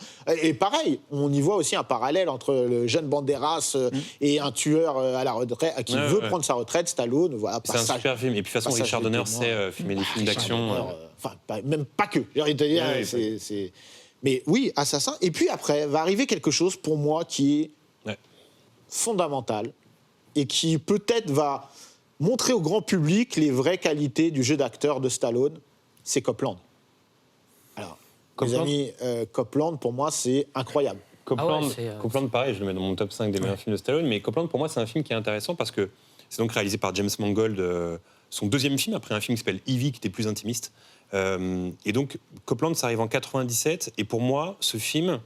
Et pareil, on y voit aussi un parallèle entre le jeune Banderas et un tueur à la retraite qui veut prendre sa retraite, Stallone. Voilà, C'est un super film. Et puis de toute façon, Richard Donner sait filmer des films d'action. Enfin, même pas que. J'ai envie de te dire, c'est... Mais oui, Assassin. Et puis après, va arriver quelque chose pour moi qui est fondamental et qui peut-être va montrer au grand public les vraies qualités du jeu d'acteur de Stallone, c'est Copland. Alors, mes amis, Copland, pour moi, c'est incroyable. Copland, pareil, je le mets dans mon top 5 des meilleurs films de Stallone, mais Copland, pour moi, c'est un film qui est intéressant parce que c'est donc réalisé par James Mangold, son deuxième film, après un film qui s'appelle Evie, qui était plus intimiste. Et donc, Copland, ça arrive en 97, et pour moi, ce film,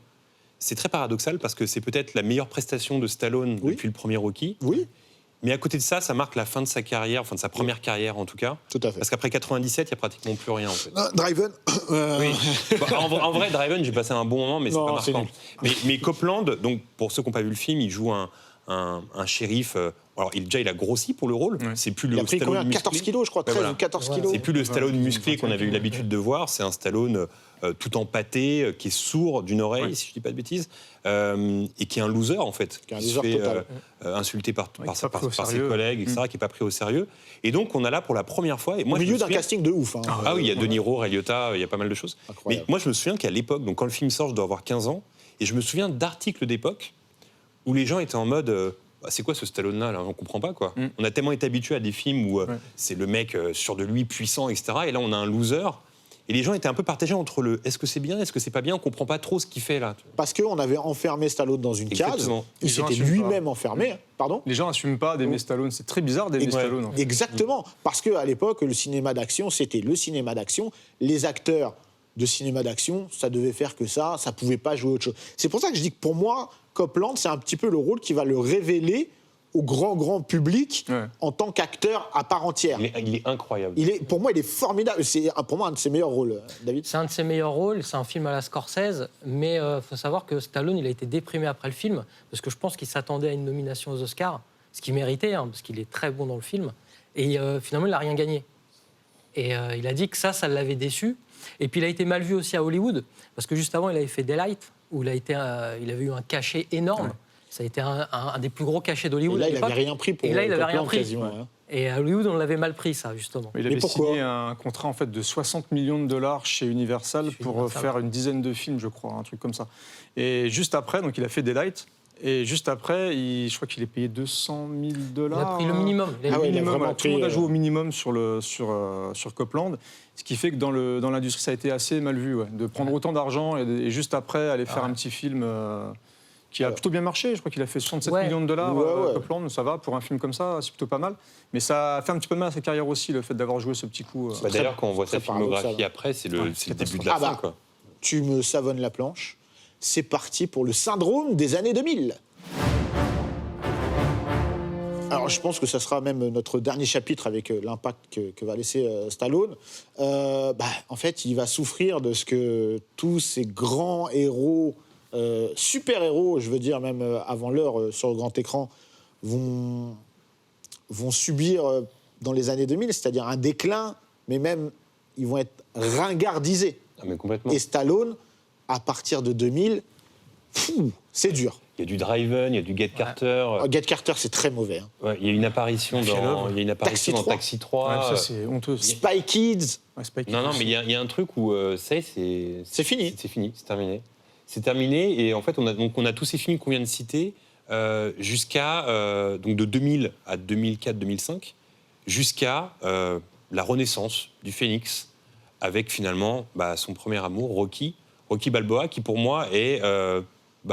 c'est très paradoxal parce que c'est peut-être la meilleure prestation de Stallone depuis le premier Rocky. Oui. Mais à côté de ça, ça marque la fin de sa carrière, enfin de sa première carrière en tout cas. Tout à fait. Parce qu'après 97, il n'y a pratiquement plus rien en fait. Driven. Oui. En vrai, Driven, j'ai passé un bon moment, mais c'est pas marquant. Mais Copland, donc pour ceux qui n'ont pas vu le film, il joue un shérif. Alors il a grossi pour le rôle. C'est plus le il a pris Stallone combien, 14 kilos, je crois, 13 ou 14 kilos. C'est plus le Stallone musclé qu'on avait eu l'habitude de voir. C'est un Stallone tout empâté, qui est sourd d'une oreille, si je ne dis pas de bêtises, et qui est un loser en fait, qui se fait insulter par ses collègues, etc., qui n'est pas pris au sérieux. Et donc on a là pour la première fois. Et moi, au milieu d'un casting de ouf. Ah oui, il y a De Niro, Ray Liotta, il y a pas mal de choses. Incroyable. Mais moi je me souviens qu'à l'époque, donc quand le film sort, je dois avoir 15 ans, et je me souviens d'articles d'époque où les gens étaient en mode c'est quoi ce Stallone-là là, on comprend pas quoi. On a tellement été habitués à des films où c'est le mec sûr de lui, puissant, etc. Et là on a un loser. Et les gens étaient un peu partagés entre le est-ce que c'est bien, est-ce que c'est pas bien, on comprend pas trop ce qu'il fait là. Parce qu'on avait enfermé Stallone dans une case. Il s'était lui-même enfermé. Pardon ? Les gens n'assument pas d'aimer Stallone. C'est très bizarre d'aimer Stallone. En fait. Exactement. Parce qu'à l'époque, le cinéma d'action, c'était le cinéma d'action. Les acteurs de cinéma d'action, ça devait faire que ça pouvait pas jouer autre chose. C'est pour ça que je dis que pour moi, Copland, c'est un petit peu le rôle qui va le révéler au grand public en tant qu'acteur à part entière. Il est incroyable. Pour moi, il est formidable. C'est pour moi un de ses meilleurs rôles, David. C'est un de ses meilleurs rôles, c'est un film à la Scorsese, mais il faut savoir que Stallone, il a été déprimé après le film, parce que je pense qu'il s'attendait à une nomination aux Oscars, ce qu'il méritait, parce qu'il est très bon dans le film, et finalement, il n'a rien gagné. Et il a dit que ça l'avait déçu. Et puis, il a été mal vu aussi à Hollywood, parce que juste avant, il avait fait Daylight, où il avait eu un cachet énorme. Ça a été un des plus gros cachets d'Hollywood. Et là, il n'avait rien pris pour Copland, quasiment. Et à Hollywood, on l'avait mal pris, ça, justement. Il avait signé un contrat en fait, de 60 millions de dollars chez Universal pour faire une dizaine de films, je crois, un truc comme ça. Et juste après, donc, il a fait Daylight. Et juste après, je crois qu'il est payé 200 000 $. Il a pris le minimum. Tout le monde a joué au minimum sur Copland. Ce qui fait que dans l'industrie, ça a été assez mal vu, de prendre autant d'argent et juste après aller faire un petit film qui a plutôt bien marché. Je crois qu'il a fait 67 millions de dollars, Copland. Ça va, pour un film comme ça, c'est plutôt pas mal. Mais ça a fait un petit peu de mal à sa carrière aussi, le fait d'avoir joué ce petit coup. D'ailleurs, quand on voit sa filmographie après, c'est le début de la fin. Quoi. Tu me savonnes la planche. C'est parti pour le syndrome des années 2000. Alors, je pense que ça sera même notre dernier chapitre avec l'impact que va laisser Stallone. En fait, il va souffrir de ce que tous ces grands héros, super-héros, je veux dire même avant l'heure sur le grand écran, vont subir dans les années 2000, c'est-à-dire un déclin, mais même ils vont être ringardisés. Ah, mais complètement. Et Stallone, à partir de 2000, c'est dur. Il y a du Driven, il y a du Get Carter. Get Carter, c'est très mauvais. Ouais, il y a une apparition dans Taxi 3. Ouais, ça, c'est honteux. Spy Kids. Ouais, Spy Kids Non, aussi. mais il y a un truc où c'est fini. C'est fini, c'est terminé. C'est terminé, et en fait, on a tous ces films qu'on vient de citer jusqu'à, donc de 2000 à 2004-2005, jusqu'à la renaissance du Phénix, avec finalement son premier amour, Rocky Balboa, qui pour moi est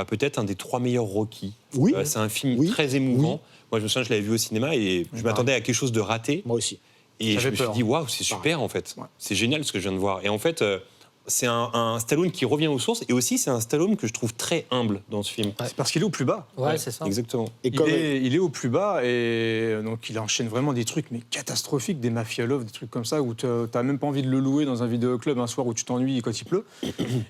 peut-être un des 3 meilleurs Rocky. Oui. C'est un film très émouvant. Moi, je me souviens, je l'avais vu au cinéma et je m'attendais à quelque chose de raté. Moi aussi. Et je J'avais me suis peur. dit, waouh, c'est super en fait. Ouais. C'est génial ce que je viens de voir. Et en fait, c'est un Stallone qui revient aux sources. Et aussi, c'est un Stallone que je trouve très humble dans ce film. C'est parce qu'il est au plus bas. Ouais, c'est ça. Exactement. Et Il est au plus bas et donc il enchaîne vraiment des trucs mais catastrophiques, des mafia love, des trucs comme ça où t'as même pas envie de le louer dans un vidéoclub un soir où tu t'ennuies quand il pleut.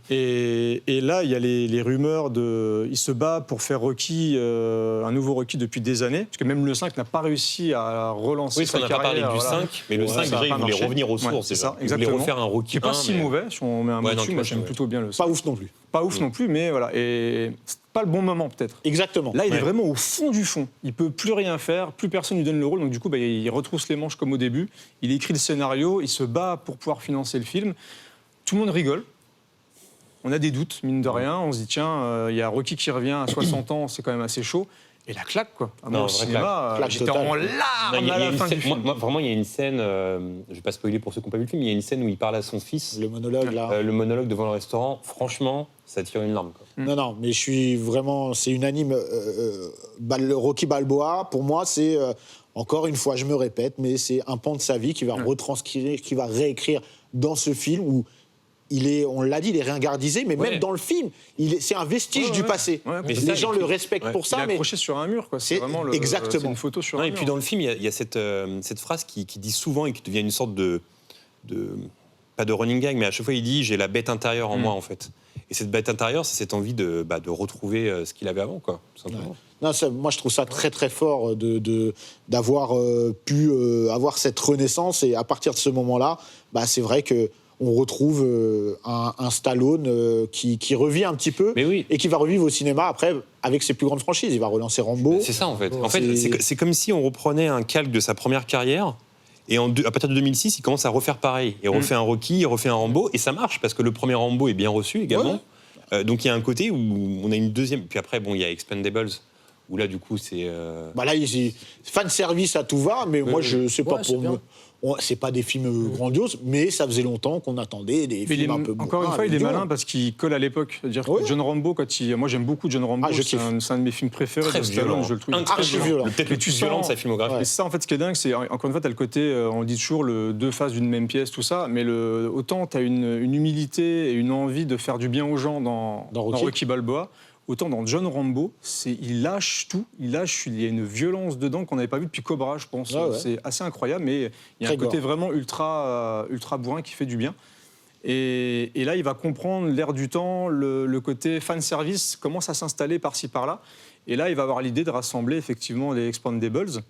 Et là, il y a les rumeurs il se bat pour faire Rocky, un nouveau Rocky depuis des années, parce que même le 5 n'a pas réussi à relancer Oui, sa on n'a pas parlé carrière. du 5, mais le 5, ça a déjà, pas il voulait marché. revenir aux Ouais, sources. c'est déjà. ça, Il voulait exactement. refaire un Rocky Qui n'est pas 1, si mais- mauvais, si on met un mot Ouais, non, dessus, qui moi est j'aime pas plutôt bien le 5. pas ouf non plus. Pas ouf non plus, mais voilà. Et c'est pas le bon moment peut-être. Exactement. Là, il est Ouais. vraiment au fond du fond. Il peut plus rien faire, plus personne lui donne le rôle. Donc du coup, il retrousse les manches comme au début. Il écrit le scénario, il se bat pour pouvoir financer le film. Tout le monde rigole. On a des doutes, mine de rien. On se dit, tiens, il y a Rocky qui revient à 60 ans, c'est quand même assez chaud. Et la claque, quoi. Non, Moi, au vraie cinéma, claque. j'étais Claque en totale. larmes Non, il y a à la une fin scène- du film. moi, vraiment, il y a une scène, je vais pas spoiler pour ceux qui n'ont pas vu le film, il y a une scène où il parle à son fils, Le monologue, là. le monologue devant le restaurant. Franchement, ça tire une larme. Quoi. Non, mais je suis vraiment... C'est unanime. Rocky Balboa, pour moi, c'est... encore une fois, je me répète, mais c'est un pan de sa vie qui va retranscrire, qui va réécrire dans ce film où on l'a dit, il est ringardisé, mais Ouais. même dans le film, c'est un vestige du passé. Ouais, Mais Les ça, gens et puis- le respectent ouais. pour Il ça, est mais accroché sur un mur, quoi. C'est vraiment exactement. c'est une photo sur Non, un et mur. puis dans le film, il y a cette phrase qui dit souvent et qui devient une sorte de pas de running gag, mais à chaque fois il dit j'ai la bête intérieure en moi en fait. Et cette bête intérieure, c'est cette envie de retrouver ce qu'il avait avant, quoi, tout simplement. non, moi je trouve ça très très fort d'avoir pu avoir cette renaissance, et à partir de ce moment-là, c'est vrai que on retrouve un Stallone qui revit un petit peu, Mais oui. et qui va revivre au cinéma après avec ses plus grandes franchises. Il va relancer Rambo. C'est ça en fait. Oh, En fait, c'est comme si on reprenait un calque de sa première carrière. Et à partir de 2006, il commence à refaire pareil. Il refait un Rocky, il refait un Rambo, et ça marche parce que le premier Rambo est bien reçu également. Donc il y a un côté où on a une deuxième. Puis après, il y a Expendables, où là, du coup, c'est. Là, fan service à tout va, mais moi je sais pas Ouais, c'est pour bien. moi. C'est pas des films grandioses, mais ça faisait longtemps qu'on attendait des Mais films un peu encore une bourrins, fois, il est idiots. malin parce qu'il colle à l'époque. C'est-à-dire que Ouais. John Rambo, moi j'aime beaucoup John Rambo, Je c'est kiffe. un de mes films préférés Très de Stallone, violent. je le trouve Archi violent. Peut-être Mais le tu plus violent de sens- sa filmographie. Et ça, en fait, ce qui est dingue, c'est encore une fois, tu as le côté, on dit toujours deux faces d'une même pièce, tout ça, mais autant tu as une humilité et une envie de faire du bien aux gens dans Rocky Balboa, autant dans John Rambo, il lâche tout, il y a une violence dedans qu'on n'avait pas vu depuis Cobra, je pense. Ouais. C'est assez incroyable, mais il y a Très un côté gore. vraiment ultra bourrin qui fait du bien. Et là, il va comprendre l'air du temps, le côté fan service commence à s'installer par-ci par-là. Et là, il va avoir l'idée de rassembler effectivement les Expendables.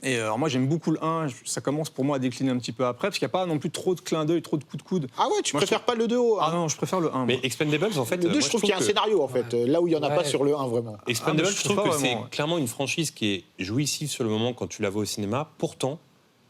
Et alors moi, j'aime beaucoup le 1. Ça commence pour moi à décliner un petit peu après, parce qu'il n'y a pas non plus trop de clins d'œil, trop de coups de coude. Ah ouais, tu Moi, préfères pas le 2 au 1? Ah non, je préfère le 1. Mais moi. Expendables, en fait. Le 2, moi, je trouve qu'il y a un que- scénario, en fait, là où il n'y en a Ouais. pas sur le 1, vraiment. Expendables, Ah, mais je trouve pas que c'est vraiment. clairement une franchise qui est jouissive sur le moment quand tu la vois au cinéma. Pourtant,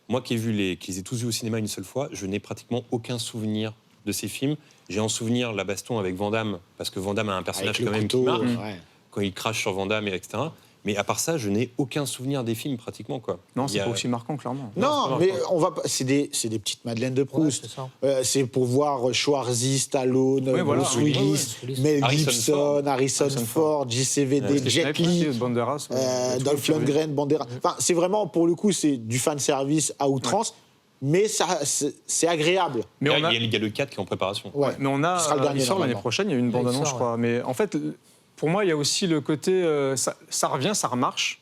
moi qui les ai tous vus au cinéma une seule fois, je n'ai pratiquement aucun souvenir de ces films. J'ai en souvenir la baston avec Van Damme, parce que Van Damme a un personnage Avec quand le même couteau, qui marque, ouais. quand il crache sur Van Damme, etc. Mais à part ça, je n'ai aucun souvenir des films pratiquement, quoi. Non, Il c'est y a- pas aussi marquant, clairement. Non, c'est mais pas c'est des petites Madeleines de Proust. Ouais, c'est ça. C'est pour voir Schwarzy, Stallone, Ouais, voilà. Bruce Oui, Willis, oui, oui. Mel Harrison Gibson, Ford. Harrison Ford, JCVD, Wesley Jet Snipes Li, aussi, Banderas, Dolph Lundgren, Banderas. Enfin, c'est vraiment, pour le coup, c'est du fan service à outrance, mais c'est agréable. Mais il y a le 4 qui est en préparation. Ouais. Mais on Ce sera le dernier, il sort l'année normalement. prochaine, il y a eu une Ouais, il bande-annonce, je sort, crois. Mais en fait, pour moi, il y a aussi le côté, ça revient, ça remarche.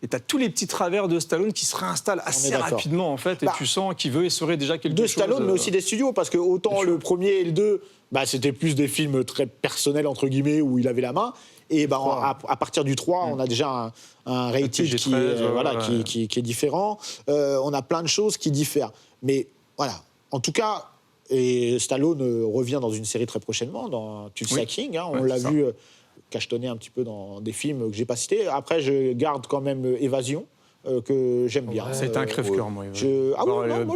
Et tu as tous les petits travers de Stallone qui se réinstallent assez d'accord. rapidement, en fait. Et Bah, tu sens qu'il veut essorer déjà quelque De chose. Stallone, mais aussi des studios, parce que autant le premier et le 2, c'était plus des films très personnels, entre guillemets, où il avait la main. Et à partir du 3, on a déjà un rating PG-13, qui est, ouais. qui est différent. On a plein de choses qui diffèrent. Mais voilà, en tout cas, et Stallone revient dans une série très prochainement, dans Tulsa Oui. King. On Ouais, l'a c'est ça. vu cachetonné un petit peu dans des films que j'ai pas cités. Après, je garde quand même Évasion, que j'aime bien. Ça a été un crève-cœur, moi.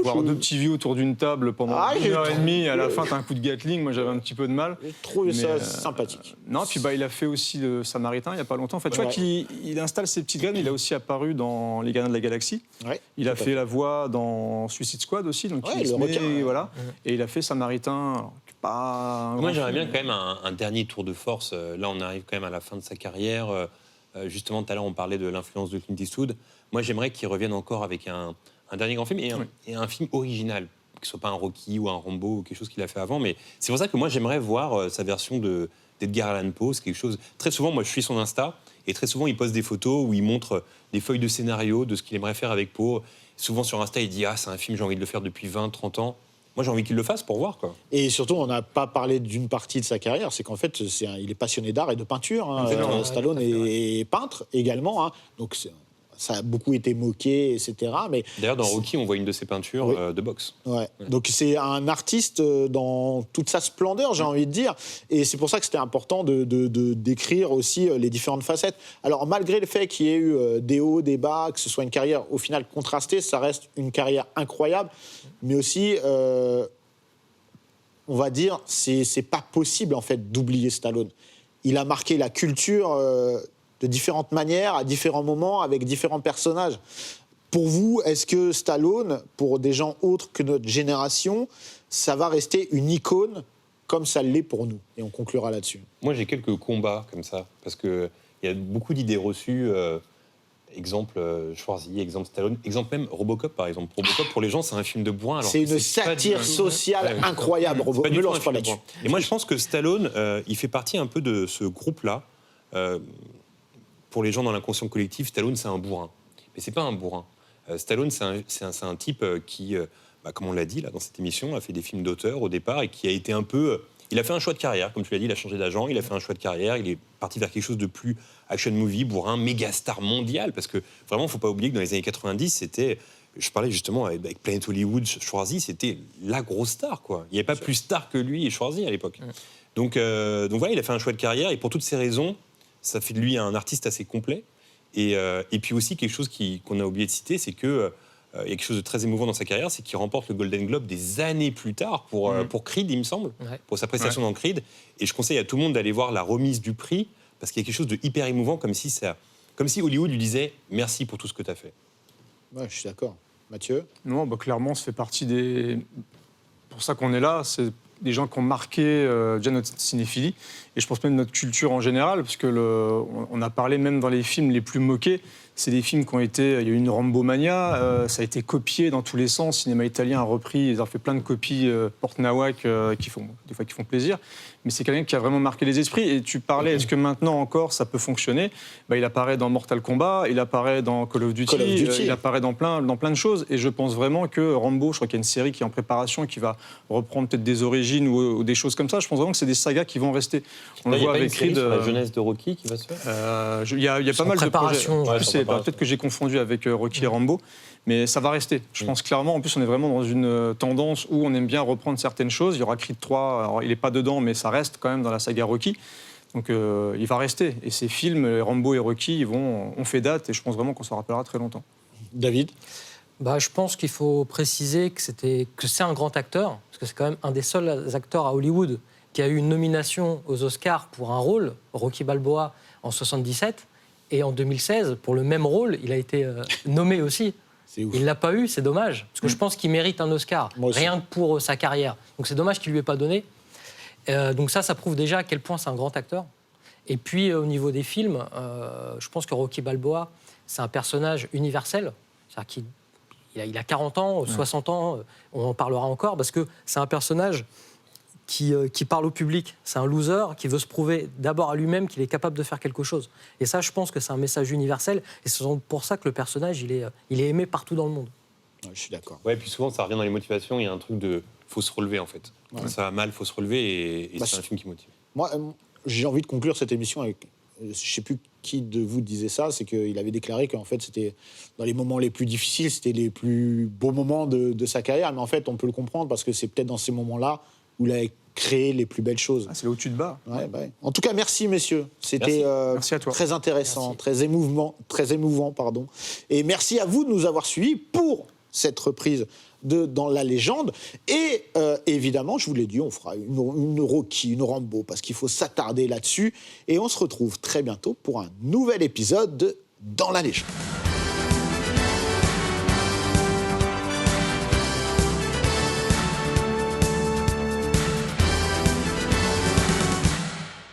Voir deux petits vieux autour d'une table pendant 1h30, à la fin, t'as un coup de Gatling. Moi, j'avais un petit peu de mal. J'ai trouvé ça sympathique. Non, puis il a fait aussi le Samaritain il n'y a pas longtemps. En fait, tu vois qu'il installe ses petites graines. Il a aussi apparu dans Les Gardiens de la Galaxie. Ouais, il a fait la voix dans Suicide Squad aussi. Donc le requin. Voilà. Et il a fait Samaritain. Moi, j'aimerais bien quand même un dernier tour de force. Là, on arrive quand même à la fin de sa carrière. Justement, tout à l'heure, on parlait de l'influence de Clint Eastwood. Moi, j'aimerais qu'il revienne encore avec un dernier grand film et un film original, que ce soit pas un Rocky ou un Rambo ou quelque chose qu'il a fait avant. Mais c'est pour ça que moi, j'aimerais voir sa version d'Edgar Allan Poe. C'est quelque chose. Très souvent, moi, je suis son Insta et très souvent, il poste des photos où il montre des feuilles de scénario de ce qu'il aimerait faire avec Poe. Souvent sur Insta, il dit c'est un film, j'ai envie de le faire depuis 20, 30 ans. Moi, j'ai envie qu'il le fasse pour voir, quoi. Et surtout, on n'a pas parlé d'une partie de sa carrière, c'est qu'en fait, il est passionné d'art et de peinture. Stallone est peintre également, donc ça a beaucoup été moqué, etc. Mais d'ailleurs, dans Rocky, on voit une de ses peintures de boxe. Ouais. Donc c'est un artiste dans toute sa splendeur, j'ai envie de dire. Et c'est pour ça que c'était important de décrire aussi les différentes facettes. Alors, malgré le fait qu'il y ait eu des hauts, des bas, que ce soit une carrière au final contrastée, ça reste une carrière incroyable. Mais aussi, on va dire, c'est pas possible, en fait, d'oublier Stallone. Il a marqué la culture de différentes manières, à différents moments, avec différents personnages. Pour vous, est-ce que Stallone, pour des gens autres que notre génération, ça va rester une icône comme ça l'est pour nous? Et on conclura là-dessus. Moi, j'ai quelques combats comme ça, parce qu'il y a beaucoup d'idées reçues. Exemple Schwarzy, exemple Stallone, exemple même Robocop, par exemple. Robocop, pour les gens, c'est un film de bourrin. Alors c'est une satire sociale incroyable. Me lance pas là-dessus. Et moi, je pense que Stallone, il fait partie un peu de ce groupe-là. Pour les gens dans l'inconscient collectif, Stallone, c'est un bourrin. Mais c'est pas un bourrin. Stallone, c'est un type qui, comme on l'a dit là, dans cette émission, a fait des films d'auteur au départ et qui a été un peu... il a fait un choix de carrière, comme tu l'as dit, il a changé d'agent, il a fait un choix de carrière, il est parti vers quelque chose de plus action movie, bourrin, méga star mondial, parce que vraiment, il ne faut pas oublier que dans les années 90, c'était... Je parlais justement avec Planet Hollywood, Schwarzy, c'était la grosse star, quoi. Il n'y avait pas plus star que lui et Schwarzy à l'époque. Donc voilà, il a fait un choix de carrière, et pour toutes ces raisons, ça fait de lui un artiste assez complet. Et puis aussi, quelque chose qu'on a oublié de citer, c'est que il y a quelque chose de très émouvant dans sa carrière, c'est qu'il remporte le Golden Globe des années plus tard pour Creed, il me semble, pour sa prestation dans Creed. Et je conseille à tout le monde d'aller voir la remise du prix, parce qu'il y a quelque chose de hyper émouvant, comme si Hollywood lui disait « merci pour tout ce que tu as fait ». Ouais, je suis d'accord. Mathieu? Non, clairement, ça fait partie des... Pour ça qu'on est là, c'est des gens qui ont marqué déjà notre cinéphilie, et je pense même notre culture en général, parce que on a parlé même dans les films les plus moqués, c'est des films qui ont été... Il y a eu une Rambo-mania, ça a été copié dans tous les sens, le cinéma italien a repris, ils ont fait plein de copies Porte-Nawak qui font plaisir, mais c'est quelqu'un qui a vraiment marqué les esprits. Et tu parlais, est-ce que maintenant encore ça peut fonctionner? Il apparaît dans Mortal Kombat, il apparaît dans Call of Duty. Il apparaît dans plein de choses, et je pense vraiment que Rambo, je crois qu'il y a une série qui est en préparation, qui va reprendre peut-être des origines ou des choses comme ça. Je pense vraiment que c'est des sagas qui vont rester. On le voit avec Creed. La jeunesse de Rocky qui va se faire. Il y a pas mal de projets. Peut-être que j'ai confondu avec Rocky et Rambo, mais ça va rester. Je pense clairement. En plus, on est vraiment dans une tendance où on aime bien reprendre certaines choses. Il y aura Creed 3, alors il n'est pas dedans, mais ça reste quand même dans la saga Rocky. Donc il va rester. Et ces films, Rambo et Rocky, ont fait date, et je pense vraiment qu'on s'en rappellera très longtemps. David? Je pense qu'il faut préciser que c'est un grand acteur, parce que c'est quand même un des seuls acteurs à Hollywood qui a eu une nomination aux Oscars pour un rôle, Rocky Balboa, en 1977. Et en 2016, pour le même rôle, il a été nommé aussi. Il ne l'a pas eu, c'est dommage. Parce que je pense qu'il mérite un Oscar, rien que pour sa carrière. Donc c'est dommage qu'il ne lui ait pas donné. Donc ça prouve déjà à quel point c'est un grand acteur. Et puis au niveau des films, je pense que Rocky Balboa, c'est un personnage universel. C'est-à-dire qu'il a 40 ans, 60 ans, on en parlera encore, parce que c'est un personnage qui parle au public. C'est un loser qui veut se prouver d'abord à lui-même qu'il est capable de faire quelque chose. Et ça, je pense que c'est un message universel. Et c'est pour ça que le personnage, il est aimé partout dans le monde. Ouais, je suis d'accord. Ouais, puis souvent, ça revient dans les motivations. Il y a un truc de faut se relever, en fait. Quand ça va mal, faut se relever, et c'est un film qui motive. Moi, j'ai envie de conclure cette émission avec... Je ne sais plus qui de vous disait ça, c'est qu'il avait déclaré qu'en fait, c'était dans les moments les plus difficiles, c'était les plus beaux moments de sa carrière. Mais en fait, on peut le comprendre, parce que c'est peut-être dans ces moments-là où il a créer les plus belles choses. C'est là où tu te bats. Ouais. En tout cas, merci messieurs. C'était Merci à toi. très intéressant, très émouvant, pardon. Et merci à vous de nous avoir suivis pour cette reprise de Dans la légende. Et évidemment, je vous l'ai dit, on fera une Rocky, une Rambo, parce qu'il faut s'attarder là-dessus. Et on se retrouve très bientôt pour un nouvel épisode de Dans la légende.